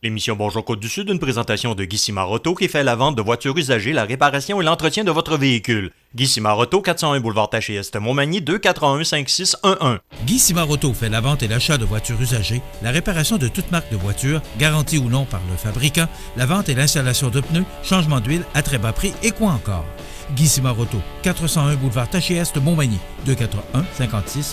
L'émission Bonjour Côte-du-Sud, une présentation de Guy Simard-Auto qui fait la vente de voitures usagées, la réparation et l'entretien de votre véhicule. Guy Simard-Auto, 401 boulevard Taché-Est, Montmagny, 281-5611. Guy Simard-Auto fait la vente et l'achat de voitures usagées, la réparation de toute marque de voitures, garantie ou non par le fabricant, la vente et l'installation de pneus, changement d'huile à très bas prix et quoi encore. Guy Simard-Auto, 401 boulevard Taché-Est, Montmagny, 281-5611.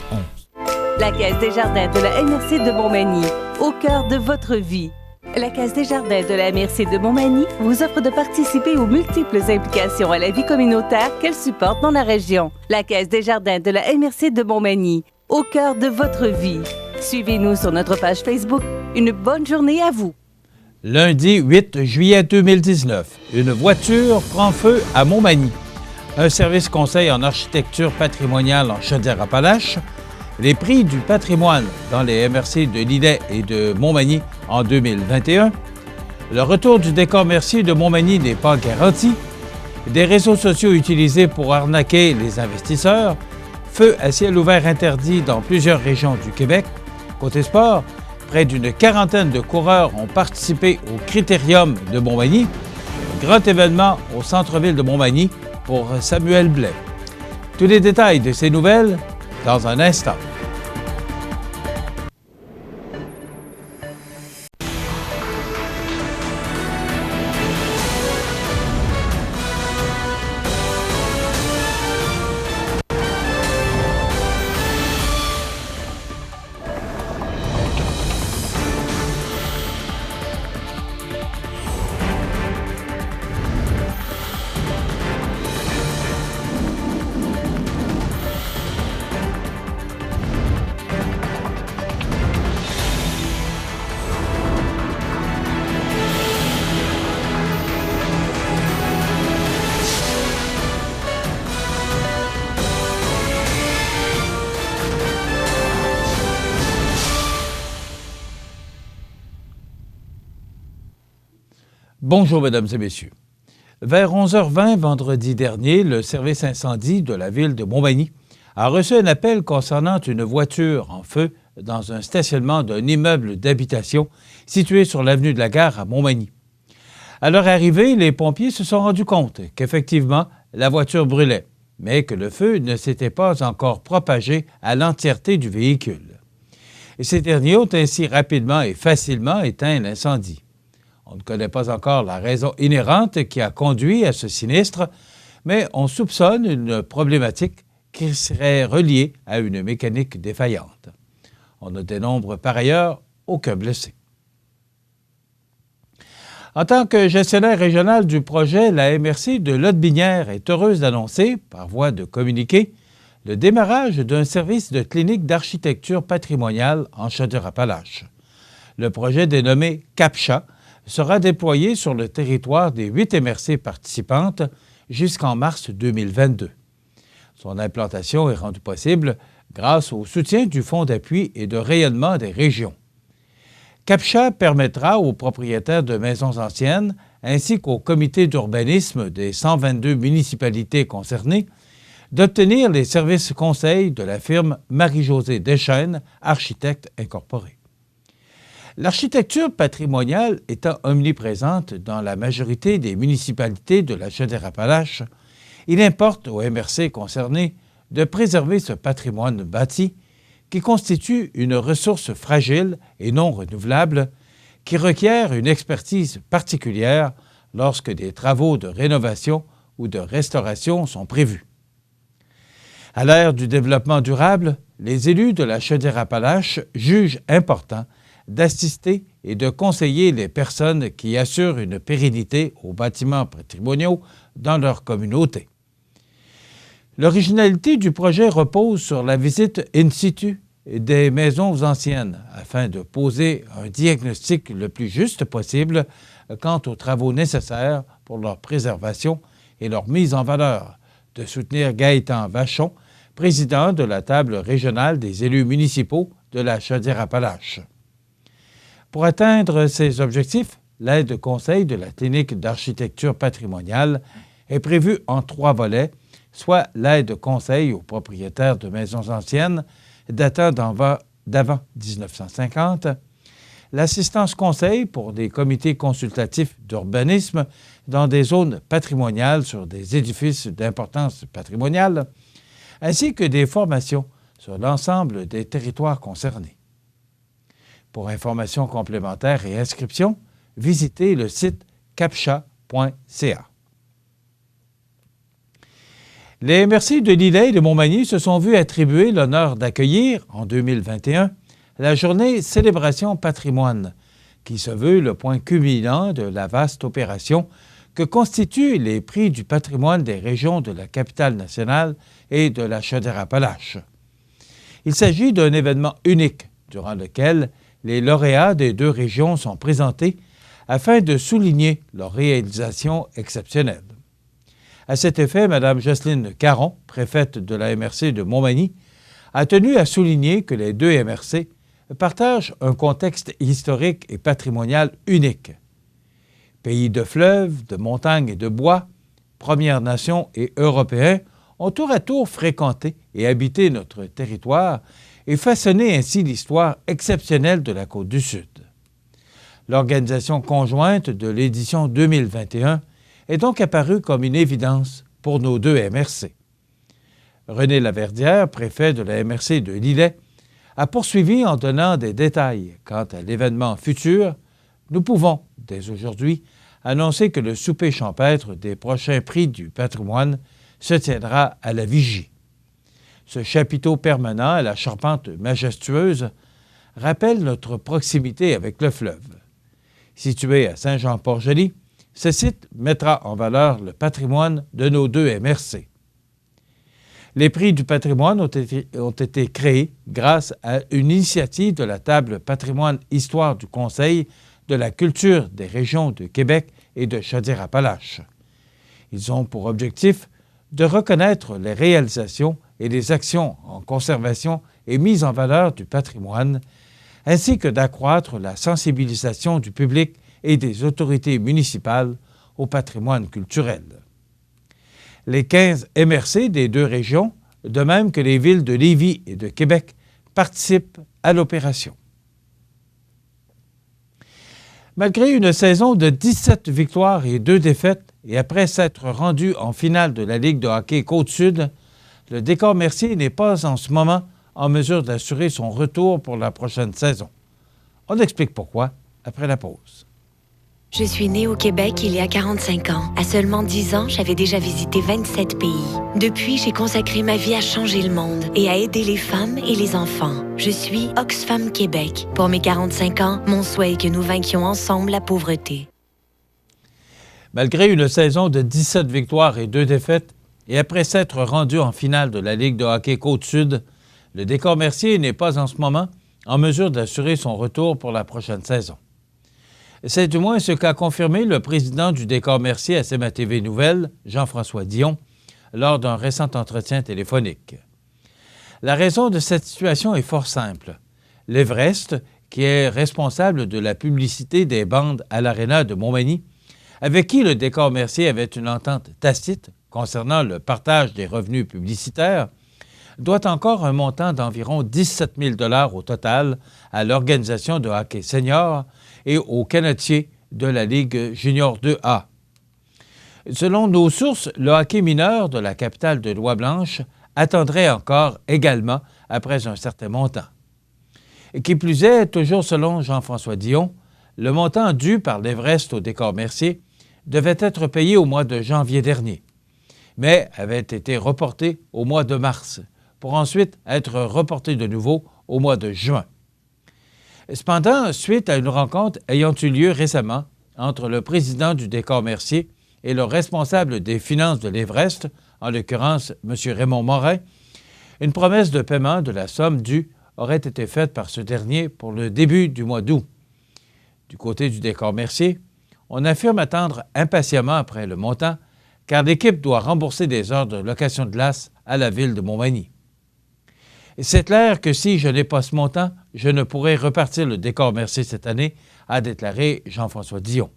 La Caisse des Jardins de la MRC de Montmagny, au cœur de votre vie. La Caisse des Jardins de la MRC de Montmagny vous offre de participer aux multiples implications à la vie communautaire qu'elle supporte dans la région. La Caisse des Jardins de la MRC de Montmagny, au cœur de votre vie. Suivez-nous sur notre page Facebook. Une bonne journée à vous. Lundi 8 juillet 2019, une voiture prend feu à Montmagny. Un service conseil en architecture patrimoniale en Chaudière-Appalaches. Les prix du patrimoine dans les MRC de Lillet et de Montmagny en 2021. Le retour du décor Mercier de Montmagny n'est pas garanti. Des réseaux sociaux utilisés pour arnaquer les investisseurs. Feu à ciel ouvert interdit dans plusieurs régions du Québec. Côté sport, près d'une quarantaine de coureurs ont participé au Critérium de Montmagny. Un grand événement au centre-ville de Montmagny pour Samuel Blais. Tous les détails de ces nouvelles dans un instant. Bonjour, mesdames et messieurs. Vers 11h20 vendredi dernier, le service incendie de la ville de Montmagny a reçu un appel concernant une voiture en feu dans un stationnement d'un immeuble d'habitation situé sur l'avenue de la Gare à Montmagny. À leur arrivée, les pompiers se sont rendus compte qu'effectivement, la voiture brûlait, mais que le feu ne s'était pas encore propagé à l'entièreté du véhicule. Et ces derniers ont ainsi rapidement et facilement éteint l'incendie. On ne connaît pas encore la raison inhérente qui a conduit à ce sinistre, mais on soupçonne une problématique qui serait reliée à une mécanique défaillante. On ne dénombre par ailleurs aucun blessé. En tant que gestionnaire régional du projet, la MRC de Lotbinière est heureuse d'annoncer, par voie de communiqué, le démarrage d'un service de clinique d'architecture patrimoniale en Chaudière-Appalaches. Le projet dénommé CAPCHA sera déployé sur le territoire des 8 MRC participantes jusqu'en mars 2022. Son implantation est rendue possible grâce au soutien du Fonds d'appui et de rayonnement des régions. CAPCHA permettra aux propriétaires de maisons anciennes ainsi qu'aux comités d'urbanisme des 122 municipalités concernées d'obtenir les services conseils de la firme Marie-Josée Deschênes, architecte incorporée. L'architecture patrimoniale étant omniprésente dans la majorité des municipalités de la Chaudière-Appalaches, il importe aux MRC concernés de préserver ce patrimoine bâti qui constitue une ressource fragile et non renouvelable qui requiert une expertise particulière lorsque des travaux de rénovation ou de restauration sont prévus. À l'ère du développement durable, les élus de la Chaudière-Appalaches jugent important d'assister et de conseiller les personnes qui assurent une pérennité aux bâtiments patrimoniaux dans leur communauté. L'originalité du projet repose sur la visite in situ des maisons anciennes afin de poser un diagnostic le plus juste possible quant aux travaux nécessaires pour leur préservation et leur mise en valeur, de soutenir Gaëtan Vachon, président de la table régionale des élus municipaux de la Chaudière-Appalaches. Pour atteindre ces objectifs, l'aide conseil de la clinique d'architecture patrimoniale est prévue en 3 volets, soit l'aide conseil aux propriétaires de maisons anciennes datant d'avant 1950, l'assistance conseil pour des comités consultatifs d'urbanisme dans des zones patrimoniales sur des édifices d'importance patrimoniale, ainsi que des formations sur l'ensemble des territoires concernés. Pour informations complémentaires et inscriptions, visitez le site capcha.ca. Les MRC de Lillet et de Montmagny se sont vus attribuer l'honneur d'accueillir, en 2021, la journée Célébration Patrimoine, qui se veut le point culminant de la vaste opération que constituent les prix du patrimoine des régions de la capitale nationale et de la Chaudière-Appalaches. Il s'agit d'un événement unique durant lequel les lauréats des deux régions sont présentés afin de souligner leur réalisation exceptionnelle. À cet effet, Mme Jocelyne Caron, préfète de la MRC de Montmagny, a tenu à souligner que les deux MRC partagent un contexte historique et patrimonial unique. Pays de fleuves, de montagnes et de bois, Premières Nations et Européens ont tour à tour fréquenté et habité notre territoire et façonné ainsi l'histoire exceptionnelle de la Côte-du-Sud. L'organisation conjointe de l'édition 2021 est donc apparue comme une évidence pour nos deux MRC. René Laverdière, préfet de la MRC de Lillet, a poursuivi en donnant des détails quant à l'événement futur. Nous pouvons, dès aujourd'hui, annoncer que le souper champêtre des prochains prix du patrimoine se tiendra à la Vigie. Ce chapiteau permanent à la charpente majestueuse rappelle notre proximité avec le fleuve. Situé à Saint-Jean-Port-Joli, ce site mettra en valeur le patrimoine de nos deux MRC. Les prix du patrimoine ont été créés grâce à une initiative de la table Patrimoine Histoire du Conseil de la culture des régions de Québec et de Chaudière-Appalaches. Ils ont pour objectif de reconnaître les réalisations et les actions en conservation et mise en valeur du patrimoine, ainsi que d'accroître la sensibilisation du public et des autorités municipales au patrimoine culturel. Les 15 MRC des deux régions, de même que les villes de Lévis et de Québec, participent à l'opération. Malgré une saison de 17 victoires et 2 défaites, et après s'être rendu en finale de la Ligue de hockey Côte-Sud, le Décor Mercier n'est pas en ce moment en mesure d'assurer son retour pour la prochaine saison. On explique pourquoi après la pause. Je suis née au Québec il y a 45 ans. À seulement 10 ans, j'avais déjà visité 27 pays. Depuis, j'ai consacré ma vie à changer le monde et à aider les femmes et les enfants. Je suis Oxfam Québec. Pour mes 45 ans, mon souhait est que nous vainquions ensemble la pauvreté. Malgré une saison de 17 victoires et 2 défaites, et après s'être rendu en finale de la Ligue de hockey Côte-Sud, le Décor Mercier n'est pas en ce moment en mesure d'assurer son retour pour la prochaine saison. C'est du moins ce qu'a confirmé le président du Décor Mercier à CMA-TV Nouvelles, Jean-François Dion, lors d'un récent entretien téléphonique. La raison de cette situation est fort simple. L'Everest, qui est responsable de la publicité des bandes à l'Aréna de Montmagny, avec qui le Décor Mercier avait une entente tacite concernant le partage des revenus publicitaires, doit encore un montant d'environ 17 000 $ au total à l'organisation de hockey senior et aux canotiers de la Ligue junior 2A. Selon nos sources, le hockey mineur de la capitale de Loi-Blanche attendrait encore également après un certain montant. Et qui plus est, toujours selon Jean-François Dion, le montant dû par l'Everest au Décor Mercier devait être payé au mois de janvier dernier, mais avait été reporté au mois de mars, pour ensuite être reporté de nouveau au mois de juin. Cependant, suite à une rencontre ayant eu lieu récemment entre le président du Décor Mercier et le responsable des finances de l'Everest, en l'occurrence M. Raymond Morin, une promesse de paiement de la somme due aurait été faite par ce dernier pour le début du mois d'août. Du côté du Décor Mercier, on affirme attendre impatiemment après le montant, car l'équipe doit rembourser des heures de location de glace à la ville de Montmagny. Et c'est clair que si je n'ai pas ce montant, je ne pourrai repartir le Décor Mercier cette année, a déclaré Jean-François Dion.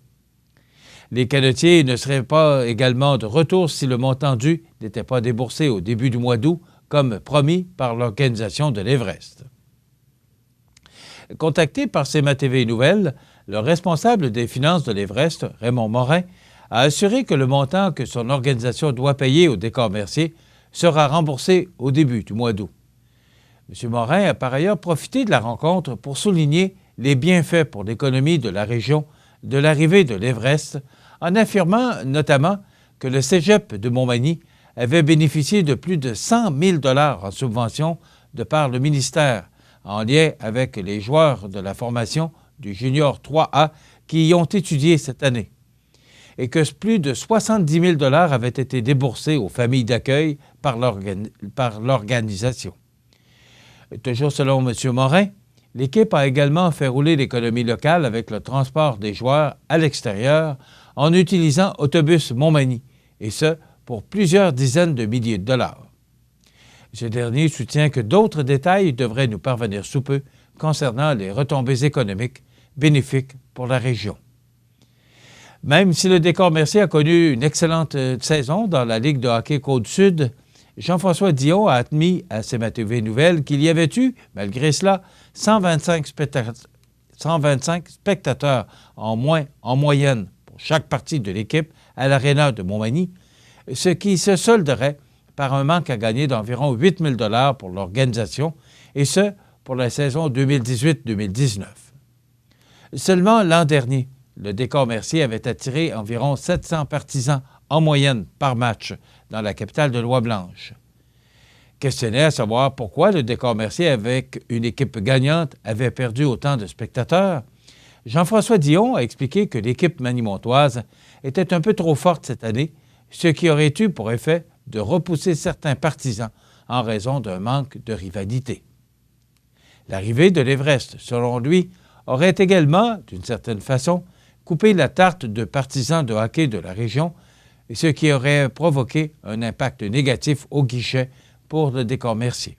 Les canotiers ne seraient pas également de retour si le montant dû n'était pas déboursé au début du mois d'août, comme promis par l'organisation de l'Everest. Contacté par CMA TV Nouvelles, le responsable des finances de l'Everest, Raymond Morin, a assuré que le montant que son organisation doit payer au Décor Mercier sera remboursé au début du mois d'août. M. Morin a par ailleurs profité de la rencontre pour souligner les bienfaits pour l'économie de la région de l'arrivée de l'Everest, en affirmant notamment que le cégep de Montmagny avait bénéficié de plus de 100 000 $ en subventions de par le ministère, en lien avec les joueurs de la formation du Junior 3A qui y ont étudié cette année, et que plus de 70 000 $ avaient été déboursés aux familles d'accueil par l'organisation. Toujours selon M. Morin, l'équipe a également fait rouler l'économie locale avec le transport des joueurs à l'extérieur en utilisant Autobus Montmagny, et ce, pour plusieurs dizaines de milliers de dollars. Ce dernier soutient que d'autres détails devraient nous parvenir sous peu concernant les retombées économiques bénéfiques pour la région. Même si le Décor Mercier a connu une excellente saison dans la Ligue de hockey Côte-Sud, Jean-François Dion a admis à CMA TV Nouvelles qu'il y avait eu, malgré cela, 125 spectateurs en moins en moyenne pour chaque partie de l'équipe à l'Aréna de Montmagny, ce qui se solderait par un manque à gagner d'environ 8 000 $ pour l'organisation, et ce, pour la saison 2018-2019. Seulement l'an dernier, le Décor Mercier avait attiré environ 700 partisans en moyenne par match dans la capitale de l'Oie-Blanche. Questionné à savoir pourquoi le Décor Mercier, avec une équipe gagnante, avait perdu autant de spectateurs, Jean-François Dion a expliqué que l'équipe manimontoise était un peu trop forte cette année, ce qui aurait eu pour effet de repousser certains partisans en raison d'un manque de rivalité. L'arrivée de l'Everest, selon lui, aurait également, d'une certaine façon, coupé la tarte de partisans de hockey de la région, ce qui aurait provoqué un impact négatif au guichet pour le Décor Mercier.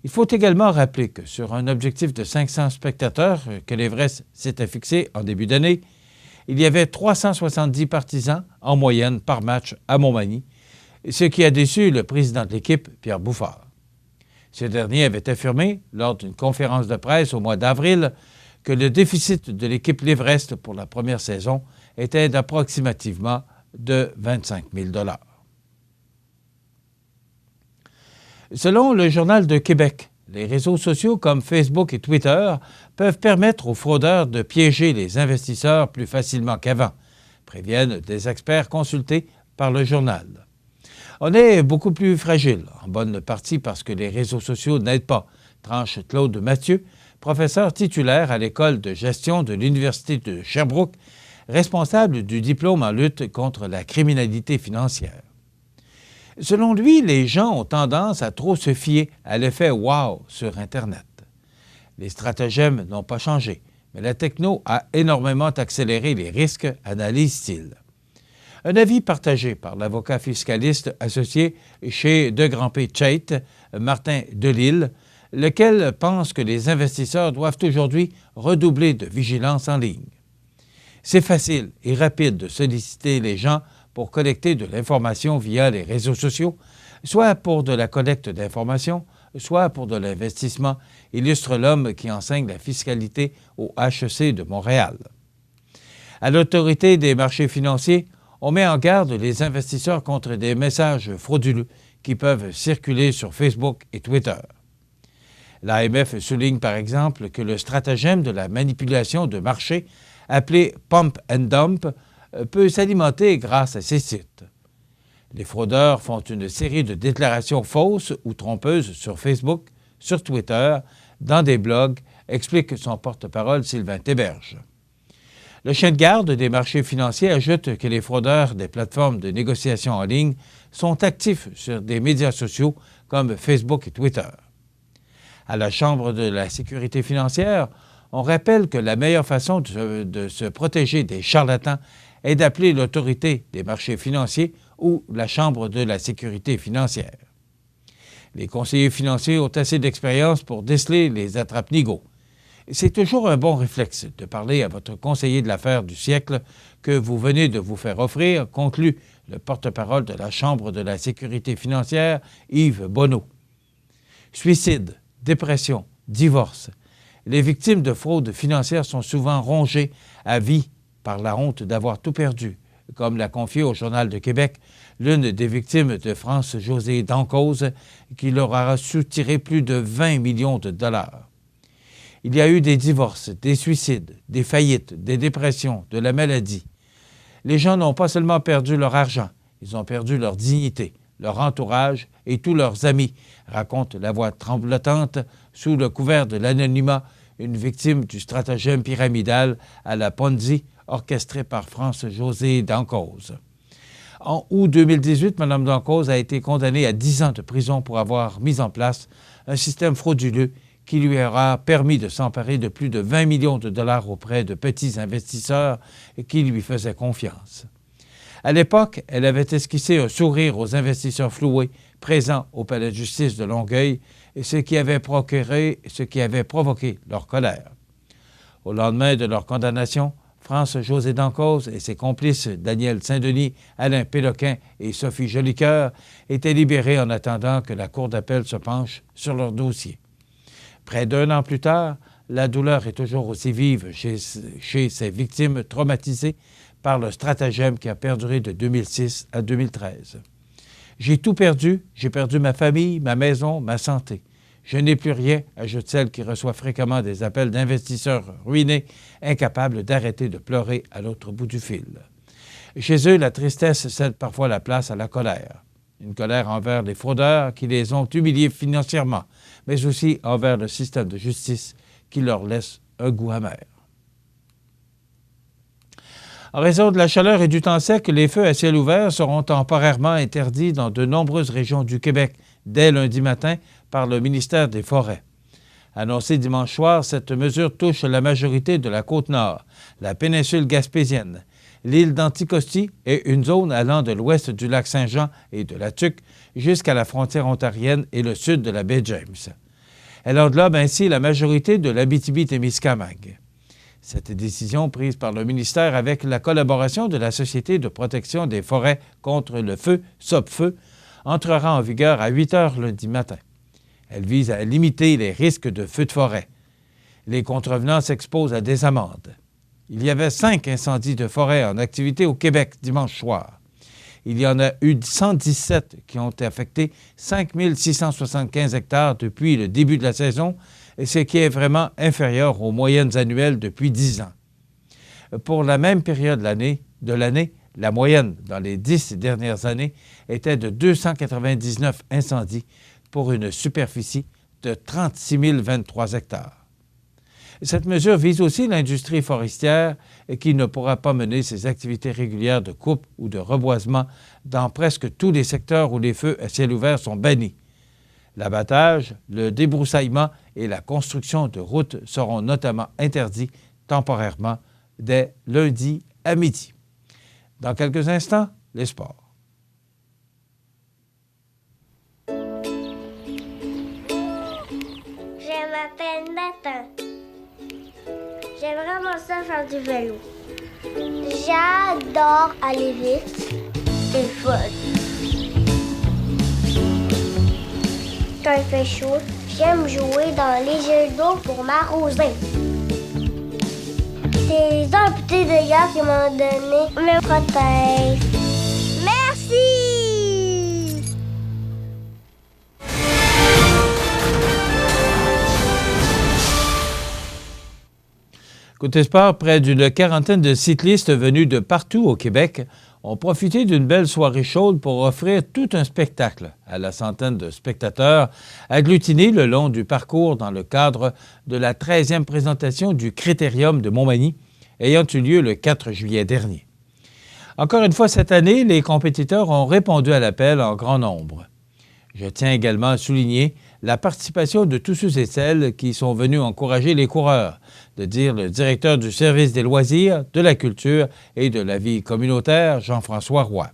Il faut également rappeler que sur un objectif de 500 spectateurs que l'Everest s'était fixé en début d'année, il y avait 370 partisans en moyenne par match à Montmagny, ce qui a déçu le président de l'équipe, Pierre Bouffard. Ce dernier avait affirmé, lors d'une conférence de presse au mois d'avril, que le déficit de l'équipe l'Everest pour la première saison était d'approximativement de 25 000 $. Selon le Journal de Québec, les réseaux sociaux comme Facebook et Twitter peuvent permettre aux fraudeurs de piéger les investisseurs plus facilement qu'avant, préviennent des experts consultés par le journal. On est beaucoup plus fragile, en bonne partie parce que les réseaux sociaux n'aident pas, tranche Claude Mathieu, professeur titulaire à l'École de gestion de l'Université de Sherbrooke, responsable du diplôme en lutte contre la criminalité financière. Selon lui, les gens ont tendance à trop se fier à l'effet « wow » sur Internet. Les stratagèmes n'ont pas changé, mais la techno a énormément accéléré les risques, analyse-t-il. Un avis partagé par l'avocat fiscaliste associé chez Degrand-P. Chait, Martin Delisle, lequel pense que les investisseurs doivent aujourd'hui redoubler de vigilance en ligne. C'est facile et rapide de solliciter les gens pour collecter de l'information via les réseaux sociaux, soit pour de la collecte d'informations, soit pour de l'investissement, illustre l'homme qui enseigne la fiscalité au HEC de Montréal. À l'autorité des marchés financiers, on met en garde les investisseurs contre des messages frauduleux qui peuvent circuler sur Facebook et Twitter. L'AMF souligne par exemple que le stratagème de la manipulation de marché, appelé « pump and dump », peut s'alimenter grâce à ces sites. Les fraudeurs font une série de déclarations fausses ou trompeuses sur Facebook, sur Twitter, dans des blogs, explique son porte-parole Sylvain Théberge. Le chien de garde des marchés financiers ajoute que les fraudeurs des plateformes de négociation en ligne sont actifs sur des médias sociaux comme Facebook et Twitter. À la Chambre de la sécurité financière, on rappelle que la meilleure façon de se protéger des charlatans est d'appeler l'autorité des marchés financiers ou la Chambre de la sécurité financière. Les conseillers financiers ont assez d'expérience pour déceler les attrape-nigauds. C'est toujours un bon réflexe de parler à votre conseiller de l'affaire du siècle que vous venez de vous faire offrir, conclut le porte-parole de la Chambre de la sécurité financière, Yves Bonneau. Suicide, dépression, divorce. Les victimes de fraudes financières sont souvent rongées à vie par la honte d'avoir tout perdu, comme l'a confié au Journal de Québec l'une des victimes de France-Josée Dancause, qui leur aura soutiré plus de 20 millions de dollars. Il y a eu des divorces, des suicides, des faillites, des dépressions, de la maladie. Les gens n'ont pas seulement perdu leur argent, ils ont perdu leur dignité, leur entourage et tous leurs amis, raconte la voix tremblotante, sous le couvert de l'anonymat, une victime du stratagème pyramidal à la Ponzi, orchestré par France-Josée Dancause. En août 2018, Mme Dancause a été condamnée à 10 ans de prison pour avoir mis en place un système frauduleux qui lui aura permis de s'emparer de plus de 20 millions de dollars auprès de petits investisseurs qui lui faisaient confiance. À l'époque, elle avait esquissé un sourire aux investisseurs floués présents au palais de justice de Longueuil, ce qui avait provoqué leur colère. Au lendemain de leur condamnation, France-Josée Dancause et ses complices Daniel Saint-Denis, Alain Péloquin et Sophie Jolicoeur étaient libérés en attendant que la Cour d'appel se penche sur leur dossier. Près d'un an plus tard, la douleur est toujours aussi vive chez ces victimes traumatisées par le stratagème qui a perduré de 2006 à 2013. « J'ai tout perdu, j'ai perdu ma famille, ma maison, ma santé. Je n'ai plus rien », ajoute celle qui reçoit fréquemment des appels d'investisseurs ruinés, incapables d'arrêter de pleurer à l'autre bout du fil. Chez eux, la tristesse cède parfois la place à la colère. Une colère envers les fraudeurs qui les ont humiliés financièrement, mais aussi envers le système de justice qui leur laisse un goût amer. En raison de la chaleur et du temps sec, les feux à ciel ouvert seront temporairement interdits dans de nombreuses régions du Québec dès lundi matin par le ministère des Forêts. Annoncée dimanche soir, cette mesure touche la majorité de la Côte-Nord, la péninsule gaspésienne, l'île d'Anticosti et une zone allant de l'ouest du lac Saint-Jean et de la Tuque jusqu'à la frontière ontarienne et le sud de la baie James. Elle englobe ainsi la majorité de l'Abitibi-Témiscamingue. Cette décision, prise par le ministère avec la collaboration de la Société de protection des forêts contre le feu, SOPFEU, entrera en vigueur à 8 heures lundi matin. Elle vise à limiter les risques de feux de forêt. Les contrevenants s'exposent à des amendes. Il y avait 5 incendies de forêt en activité au Québec dimanche soir. Il y en a eu 117 qui ont affecté 5 675 hectares depuis le début de la saison, ce qui est vraiment inférieur aux moyennes annuelles depuis 10 ans. Pour la même période de l'année, la moyenne dans les 10 dernières années était de 299 incendies pour une superficie de 36 023 hectares. Cette mesure vise aussi l'industrie forestière qui ne pourra pas mener ses activités régulières de coupe ou de reboisement dans presque tous les secteurs où les feux à ciel ouvert sont bannis. L'abattage, le débroussaillement et la construction de routes seront notamment interdits temporairement dès lundi à midi. Dans quelques instants, les sports. Je m'appelle Nathan. J'aime vraiment ça faire du vélo. J'adore aller vite. C'est fun. Quand il fait chaud, j'aime jouer dans les jeux d'eau pour m'arroser. C'est un petit dégât qui m'ont donné me protège. Merci! Côté sport, près d'une quarantaine de cyclistes venus de partout au Québec ont profité d'une belle soirée chaude pour offrir tout un spectacle à la centaine de spectateurs agglutinés le long du parcours dans le cadre de la 13e présentation du Critérium de Montmagny, ayant eu lieu le 4 juillet dernier. Encore une fois cette année, les compétiteurs ont répondu à l'appel en grand nombre. Je tiens également à souligner la participation de tous ceux et celles qui sont venus encourager les coureurs, de dire le directeur du service des loisirs, de la culture et de la vie communautaire, Jean-François Roy.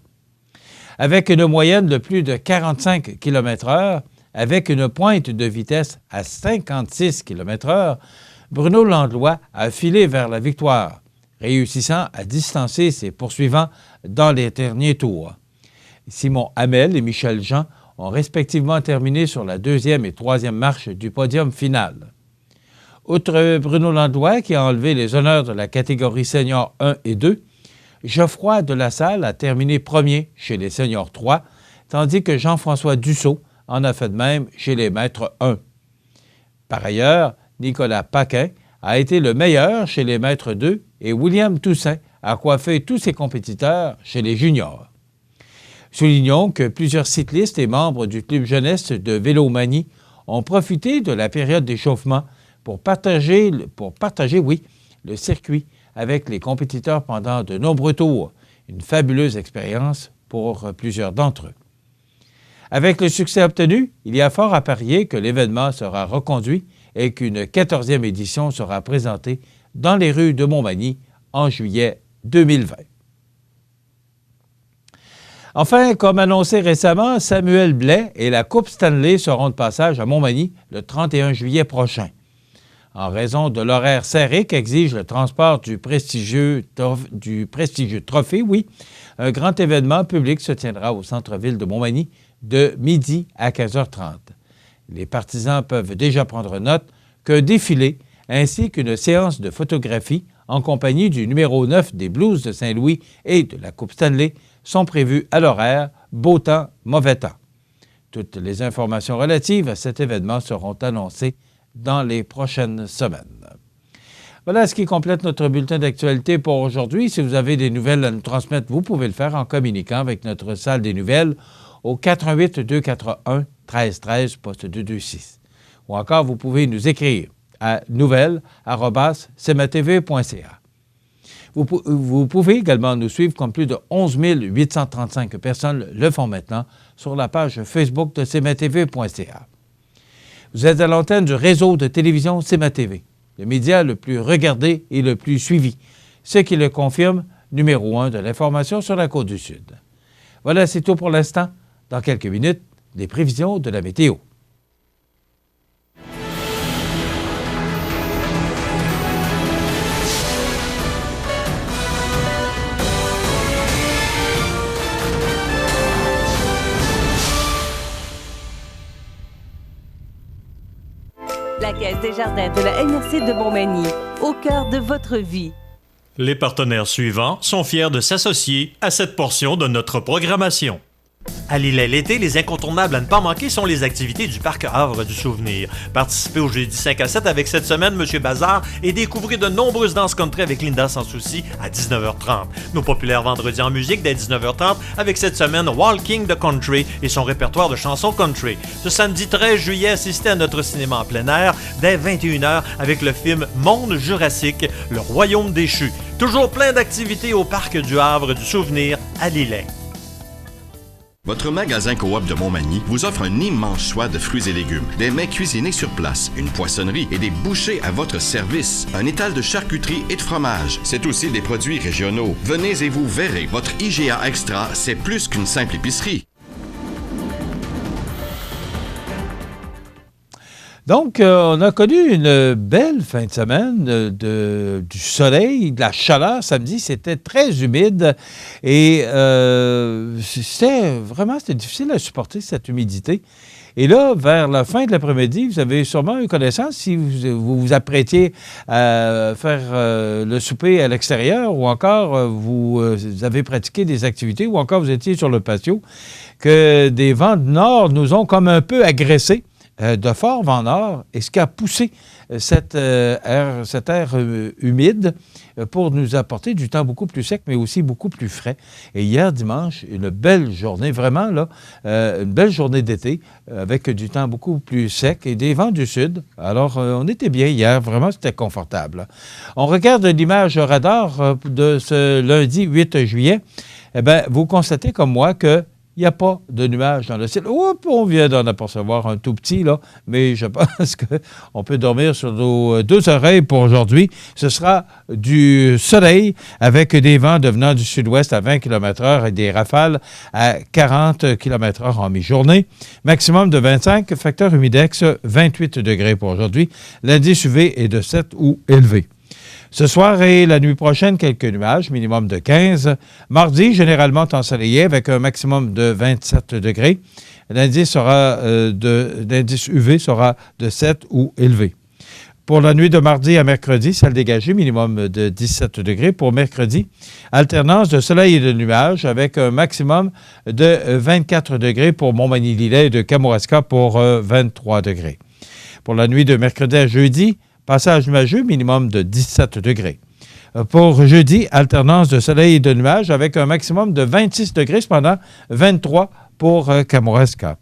Avec une moyenne de plus de 45 km/h, avec une pointe de vitesse à 56 km/h, Bruno Landlois a filé vers la victoire, réussissant à distancer ses poursuivants dans les derniers tours. Simon Hamel et Michel Jean ont respectivement terminé sur la 2e et 3e marche du podium final. Outre Bruno Landois, qui a enlevé les honneurs de la catégorie senior 1 et 2, Geoffroy de la Salle a terminé premier chez les seniors 3, tandis que Jean-François Dussault en a fait de même chez les maîtres 1. Par ailleurs, Nicolas Paquin a été le meilleur chez les maîtres 2 et William Toussaint a coiffé tous ses compétiteurs chez les juniors. Soulignons que plusieurs cyclistes et membres du club jeunesse de Vélomanie ont profité de la période d'échauffement pour partager le circuit avec les compétiteurs pendant de nombreux tours. Une fabuleuse expérience pour plusieurs d'entre eux. Avec le succès obtenu, il y a fort à parier que l'événement sera reconduit et qu'une 14e édition sera présentée dans les rues de Montmagny en juillet 2020. Enfin, comme annoncé récemment, Samuel Blais et la Coupe Stanley seront de passage à Montmagny le 31 juillet prochain. En raison de l'horaire serré qu'exige le transport du prestigieux trophée, un grand événement public se tiendra au centre-ville de Montmagny de midi à 15h30. Les partisans peuvent déjà prendre note qu'un défilé ainsi qu'une séance de photographie en compagnie du numéro 9 des Blues de Saint-Louis et de la Coupe Stanley sont prévus à l'horaire beau temps, mauvais temps. Toutes les informations relatives à cet événement seront annoncées dans les prochaines semaines. Voilà ce qui complète notre bulletin d'actualité pour aujourd'hui. Si vous avez des nouvelles à nous transmettre, vous pouvez le faire en communiquant avec notre salle des nouvelles au 88 241 1313 poste 226. Ou encore, vous pouvez nous écrire à nouvelles@cmatv.ca. Vous pouvez également nous suivre comme plus de 11 835 personnes le font maintenant sur la page Facebook de cmatv.ca. Vous êtes à l'antenne du réseau de télévision CMA-TV, le média le plus regardé et le plus suivi, ce qui le confirme, numéro 1 de l'information sur la Côte-du-Sud. Voilà, c'est tout pour l'instant. Dans quelques minutes, les prévisions de la météo. La Caisse des Jardins de la MRC de Montmagny, au cœur de votre vie. Les partenaires suivants sont fiers de s'associer à cette portion de notre programmation. À Lillet l'été, les incontournables à ne pas manquer sont les activités du Parc Havre du Souvenir. Participez au jeudi 5 à 7 avec cette semaine Monsieur Bazar et découvrez de nombreuses danses country avec Linda Sans Souci à 19h30. Nos populaires vendredis en musique dès 19h30 avec cette semaine Walking the Country et son répertoire de chansons country. Ce samedi 13 juillet, assistez à notre cinéma en plein air dès 21h avec le film Monde Jurassique, le Royaume déchu. Toujours plein d'activités au Parc du Havre du Souvenir à Lillet. Votre magasin Coop de Montmagny vous offre un immense choix de fruits et légumes, des mets cuisinés sur place, une poissonnerie et des bouchers à votre service, un étal de charcuterie et de fromage. C'est aussi des produits régionaux. Venez et vous verrez, votre IGA Extra, c'est plus qu'une simple épicerie. Donc, on a connu une belle fin de semaine du soleil, de la chaleur. Samedi, c'était très humide et c'était difficile à supporter cette humidité. Et là, vers la fin de l'après-midi, vous avez sûrement eu connaissance si vous vous apprêtiez à faire le souper à l'extérieur ou encore vous avez pratiqué des activités ou encore vous étiez sur le patio, que des vents du nord nous ont comme un peu agressés. De fort vent nord, et ce qui a poussé cet air humide pour nous apporter du temps beaucoup plus sec, mais aussi beaucoup plus frais. Et hier, dimanche, une belle journée, vraiment, là, une belle journée d'été, avec du temps beaucoup plus sec et des vents du sud. Alors, on était bien hier, vraiment, c'était confortable. On regarde l'image radar de ce lundi 8 juillet. Eh bien, vous constatez comme moi que il n'y a pas de nuages dans le ciel. Oups, on vient d'en apercevoir un tout petit, là, mais je pense qu'on peut dormir sur nos deux oreilles pour aujourd'hui. Ce sera du soleil avec des vents devenant du sud-ouest à 20 km/h et des rafales à 40 km/h en mi-journée. Maximum de 25, facteur humidex 28 degrés pour aujourd'hui. L'indice UV est de 7 ou élevé. Ce soir et la nuit prochaine, quelques nuages, minimum de 15. Mardi, généralement ensoleillé avec un maximum de 27 degrés. L'indice UV sera de 7 ou élevé. Pour la nuit de mardi à mercredi, ciel dégagé, minimum de 17 degrés. Pour mercredi, alternance de soleil et de nuages avec un maximum de 24 degrés pour Montmagny-Lillet et de Kamouraska pour 23 degrés. Pour la nuit de mercredi à jeudi, passage nuageux, minimum de 17 degrés. Pour jeudi, alternance de soleil et de nuages avec un maximum de 26 degrés, cependant 23 pour Kamouraska.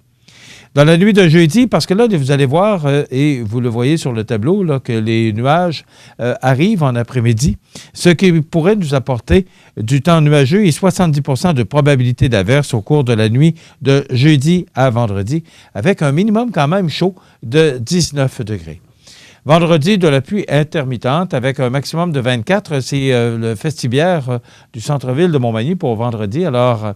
Dans la nuit de jeudi, parce que là, vous allez voir, et vous le voyez sur le tableau, là, que les nuages arrivent en après-midi, ce qui pourrait nous apporter du temps nuageux et 70 % de probabilité d'averse au cours de la nuit de jeudi à vendredi, avec un minimum quand même chaud de 19 degrés. Vendredi, de la pluie intermittente avec un maximum de 24. C'est le festibiaire du centre-ville de Montmagny pour vendredi. Alors,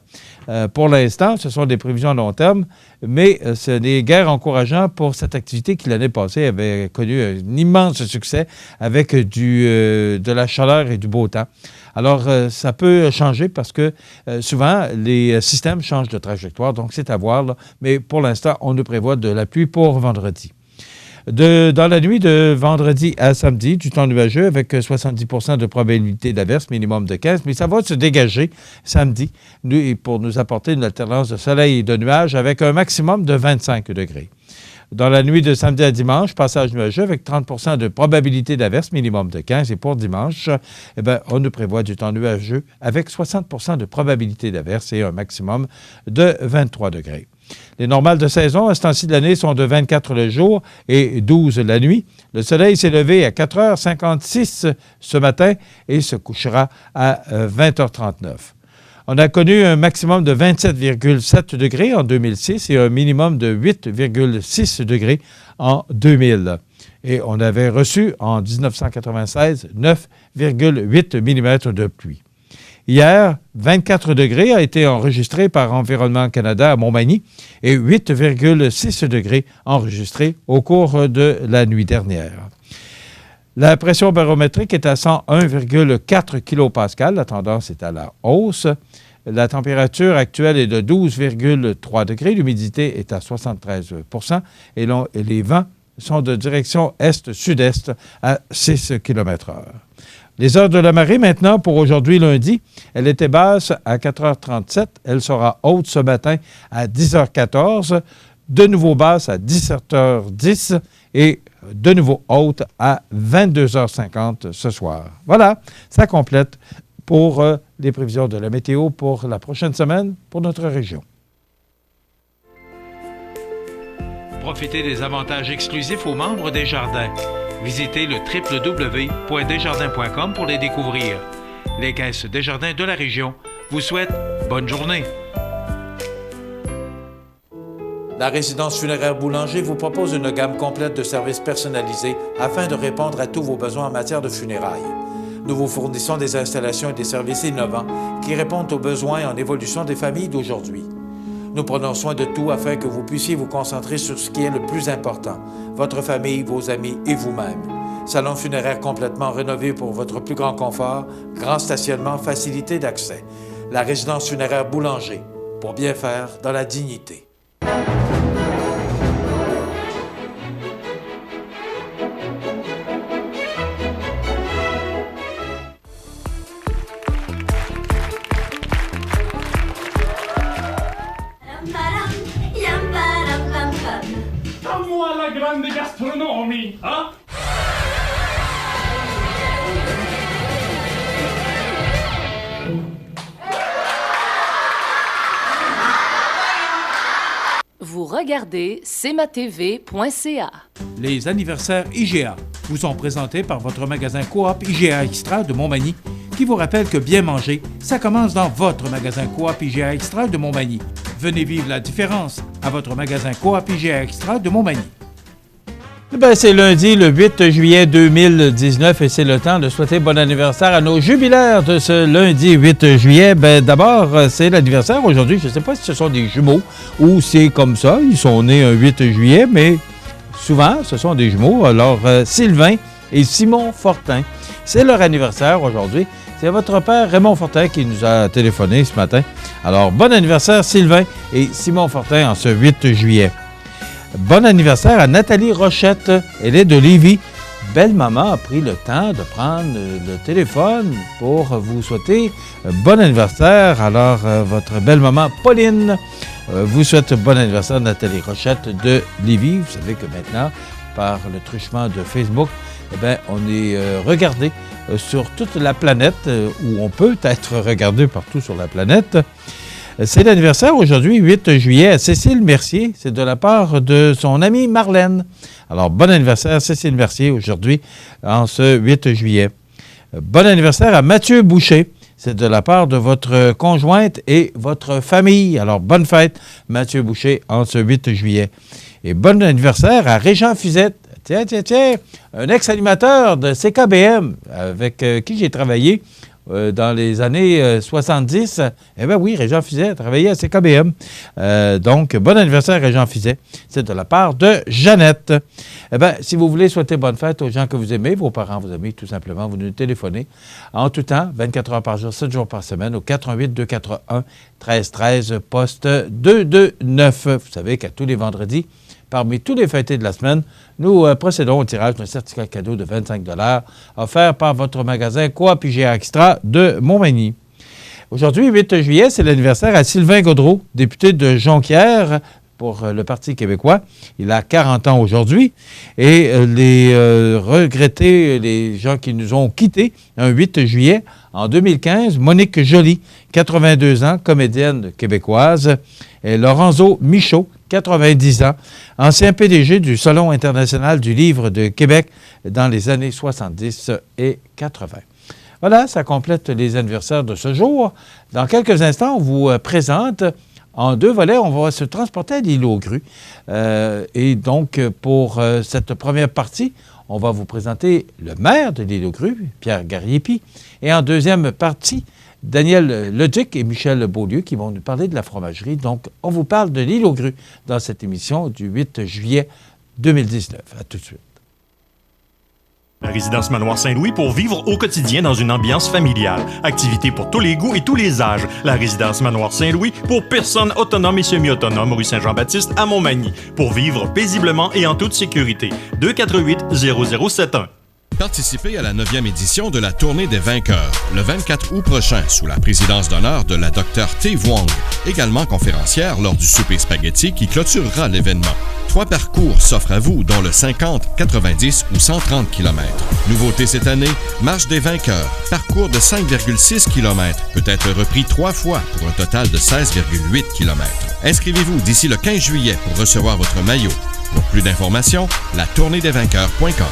pour l'instant, ce sont des prévisions à long terme, mais ce n'est guère encourageant pour cette activité qui, l'année passée, avait connu un immense succès avec de la chaleur et du beau temps. Alors, ça peut changer parce que souvent, les systèmes changent de trajectoire, donc c'est à voir. Là. Mais pour l'instant, on nous prévoit de la pluie pour vendredi. Dans la nuit de vendredi à samedi, du temps nuageux avec 70 % de probabilité d'averse, minimum de 15, mais ça va se dégager samedi pour nous apporter une alternance de soleil et de nuages avec un maximum de 25 degrés. Dans la nuit de samedi à dimanche, passage nuageux avec 30 % de probabilité d'averse, minimum de 15. Et pour dimanche, on nous prévoit du temps nuageux avec 60 % de probabilité d'averse et un maximum de 23 degrés. Les normales de saison à ce temps-ci de l'année sont de 24 le jour et 12 la nuit. Le soleil s'est levé à 4h56 ce matin et se couchera à 20h39. On a connu un maximum de 27,7 degrés en 2006 et un minimum de 8,6 degrés en 2000. Et on avait reçu en 1996 9,8 mm de pluie. Hier, 24 degrés a été enregistré par Environnement Canada à Montmagny et 8,6 degrés enregistrés au cours de la nuit dernière. La pression barométrique est à 101,4 kPa. La tendance est à la hausse. La température actuelle est de 12,3 degrés. L'humidité est à 73 % et les vents sont de direction est-sud-est à 6 km/h. Les heures de la marée maintenant pour aujourd'hui lundi, elle était basse à 4h37, elle sera haute ce matin à 10h14, de nouveau basse à 17h10 et de nouveau haute à 22h50 ce soir. Voilà, ça complète pour les prévisions de la météo pour la prochaine semaine pour notre région. Profitez des avantages exclusifs aux membres des Jardins. Visitez le www.desjardins.com pour les découvrir. Les Caisses Desjardins de la région vous souhaitent bonne journée. La résidence funéraire Boulanger vous propose une gamme complète de services personnalisés afin de répondre à tous vos besoins en matière de funérailles. Nous vous fournissons des installations et des services innovants qui répondent aux besoins en évolution des familles d'aujourd'hui. Nous prenons soin de tout afin que vous puissiez vous concentrer sur ce qui est le plus important, votre famille, vos amis et vous-même. Salon funéraire complètement rénové pour votre plus grand confort, grand stationnement, facilité d'accès. La résidence funéraire Boulanger, pour bien faire dans la dignité. Grande gastronomie, hein? Vous regardez cmatv.ca. Les anniversaires IGA vous sont présentés par votre magasin Coop IGA Extra de Montmagny, qui vous rappelle que bien manger, ça commence dans votre magasin Coop IGA Extra de Montmagny. Venez vivre la différence à votre magasin Coop IGA Extra de Montmagny. C'est lundi, le 8 juillet 2019 et c'est le temps de souhaiter bon anniversaire à nos jubilaires de ce lundi 8 juillet. D'abord, c'est l'anniversaire aujourd'hui. Je ne sais pas si ce sont des jumeaux ou c'est comme ça. Ils sont nés un 8 juillet, mais souvent, ce sont des jumeaux. Alors, Sylvain et Simon Fortin, c'est leur anniversaire aujourd'hui. C'est votre père Raymond Fortin qui nous a téléphoné ce matin. Alors, bon anniversaire Sylvain et Simon Fortin en ce 8 juillet. Bon anniversaire à Nathalie Rochette. Elle est de Lévis. belle-maman a pris le temps de prendre le téléphone pour vous souhaiter bon anniversaire. Alors, votre belle-maman Pauline vous souhaite bon anniversaire, Nathalie Rochette de Lévis. Vous savez que maintenant, par le truchement de Facebook, eh bien, on est regardé sur toute la planète, où on peut être regardé partout sur la planète. C'est l'anniversaire aujourd'hui, 8 juillet, à Cécile Mercier. C'est de la part de son amie Marlène. Alors, bon anniversaire, Cécile Mercier, aujourd'hui, en ce 8 juillet. Bon anniversaire à Mathieu Boucher. C'est de la part de votre conjointe et votre famille. Alors, bonne fête, Mathieu Boucher, en ce 8 juillet. Et bon anniversaire à Régent Fusette. Tiens, un ex-animateur de CKBM avec qui j'ai travaillé dans les années 70. Eh bien oui, Régent Fizet a travaillé à CKBM. Donc, bon anniversaire, Régent Fizet. C'est de la part de Jeannette. Eh bien, si vous voulez souhaiter bonne fête aux gens que vous aimez, vos parents vous aiment, tout simplement, vous nous téléphonez en tout temps, 24 heures par jour, 7 jours par semaine, au 418-241-1313, poste 229. Vous savez qu'à tous les vendredis, parmi tous les fêtés de la semaine, nous procédons au tirage d'un certificat cadeau de 25 $ offert par votre magasin Coop IGA Extra de Montmagny. Aujourd'hui, 8 juillet, c'est l'anniversaire à Sylvain Gaudreault, député de Jonquière pour le Parti québécois. Il a 40 ans aujourd'hui. Et les regrettés, les gens qui nous ont quittés, un 8 juillet, en 2015, Monique Joly, 82 ans, comédienne québécoise, et Lorenzo Michaud, 90 ans, ancien PDG du Salon international du livre de Québec dans les années 70 et 80. Voilà, ça complète les anniversaires de ce jour. Dans quelques instants, on vous présente en 2 volets. On va se transporter à l'île aux Grues. Et donc, pour cette première partie, on va vous présenter le maire de l'île aux Grues, Pierre Gariepi. Et en deuxième partie, Daniel Leduc et Michel Beaulieu qui vont nous parler de la fromagerie. Donc, on vous parle de l'île aux Grues dans cette émission du 8 juillet 2019. À tout de suite. La résidence Manoir Saint-Louis pour vivre au quotidien dans une ambiance familiale. Activités pour tous les goûts et tous les âges. La résidence Manoir Saint-Louis pour personnes autonomes et semi-autonomes, rue Saint-Jean-Baptiste à Montmagny. Pour vivre paisiblement et en toute sécurité. 248-0071. Participez à la 9e édition de la Tournée des vainqueurs, le 24 août prochain, sous la présidence d'honneur de la Dr T. Wong, également conférencière lors du souper spaghetti qui clôturera l'événement. 3 parcours s'offrent à vous, dont le 50, 90 ou 130 km. Nouveauté cette année, Marche des vainqueurs, parcours de 5,6 km, peut être repris 3 fois pour un total de 16,8 km. Inscrivez-vous d'ici le 15 juillet pour recevoir votre maillot. Pour plus d'informations, latourneedesvainqueurs.com.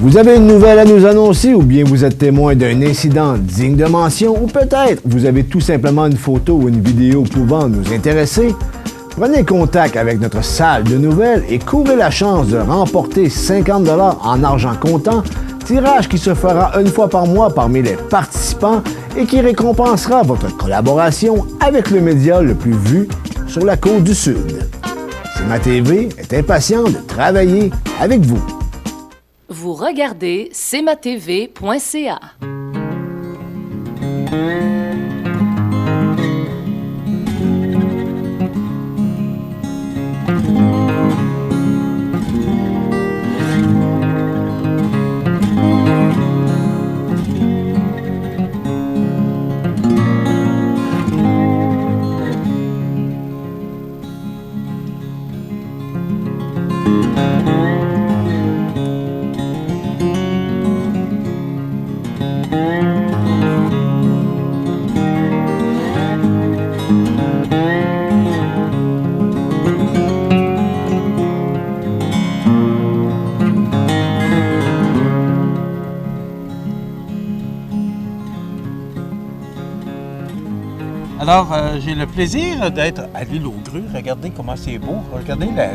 Vous avez une nouvelle à nous annoncer ou bien vous êtes témoin d'un incident digne de mention ou peut-être vous avez tout simplement une photo ou une vidéo pouvant nous intéresser? Prenez contact avec notre salle de nouvelles et courez la chance de remporter 50 $ en argent comptant, tirage qui se fera une fois par mois parmi les participants et qui récompensera votre collaboration avec le média le plus vu sur la côte du Sud. CMA-TV est impatient de travailler avec vous. Vous regardez cmatv.ca. Alors, j'ai le plaisir d'être à l'île aux Grues. Regardez comment c'est beau. Regardez la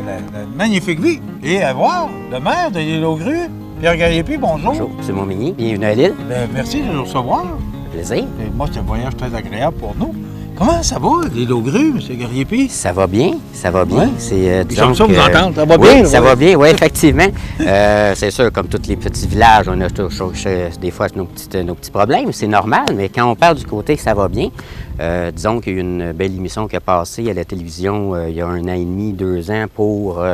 magnifique vie. Et à voir le maire de l'île aux Grues, Pierre Gariepi, bonjour. Bonjour, c'est Montmagny. Bienvenue à l'île. Bien, merci de nous recevoir. Plaisir. Et moi, c'est un voyage très agréable pour nous. Comment ça va, l'île aux Grues, M. Gariepi? Ça va bien, ça va bien. Ouais. C'est, disons ça, vous entendre, ça va oui, bien? Ça va bien, oui, effectivement. C'est sûr, comme tous les petits villages, on a des fois nos petits problèmes, c'est normal, mais quand on parle du côté que ça va bien, disons qu'il y a eu une belle émission qui a passé à la télévision il y a 1 an et demi, 2 ans pour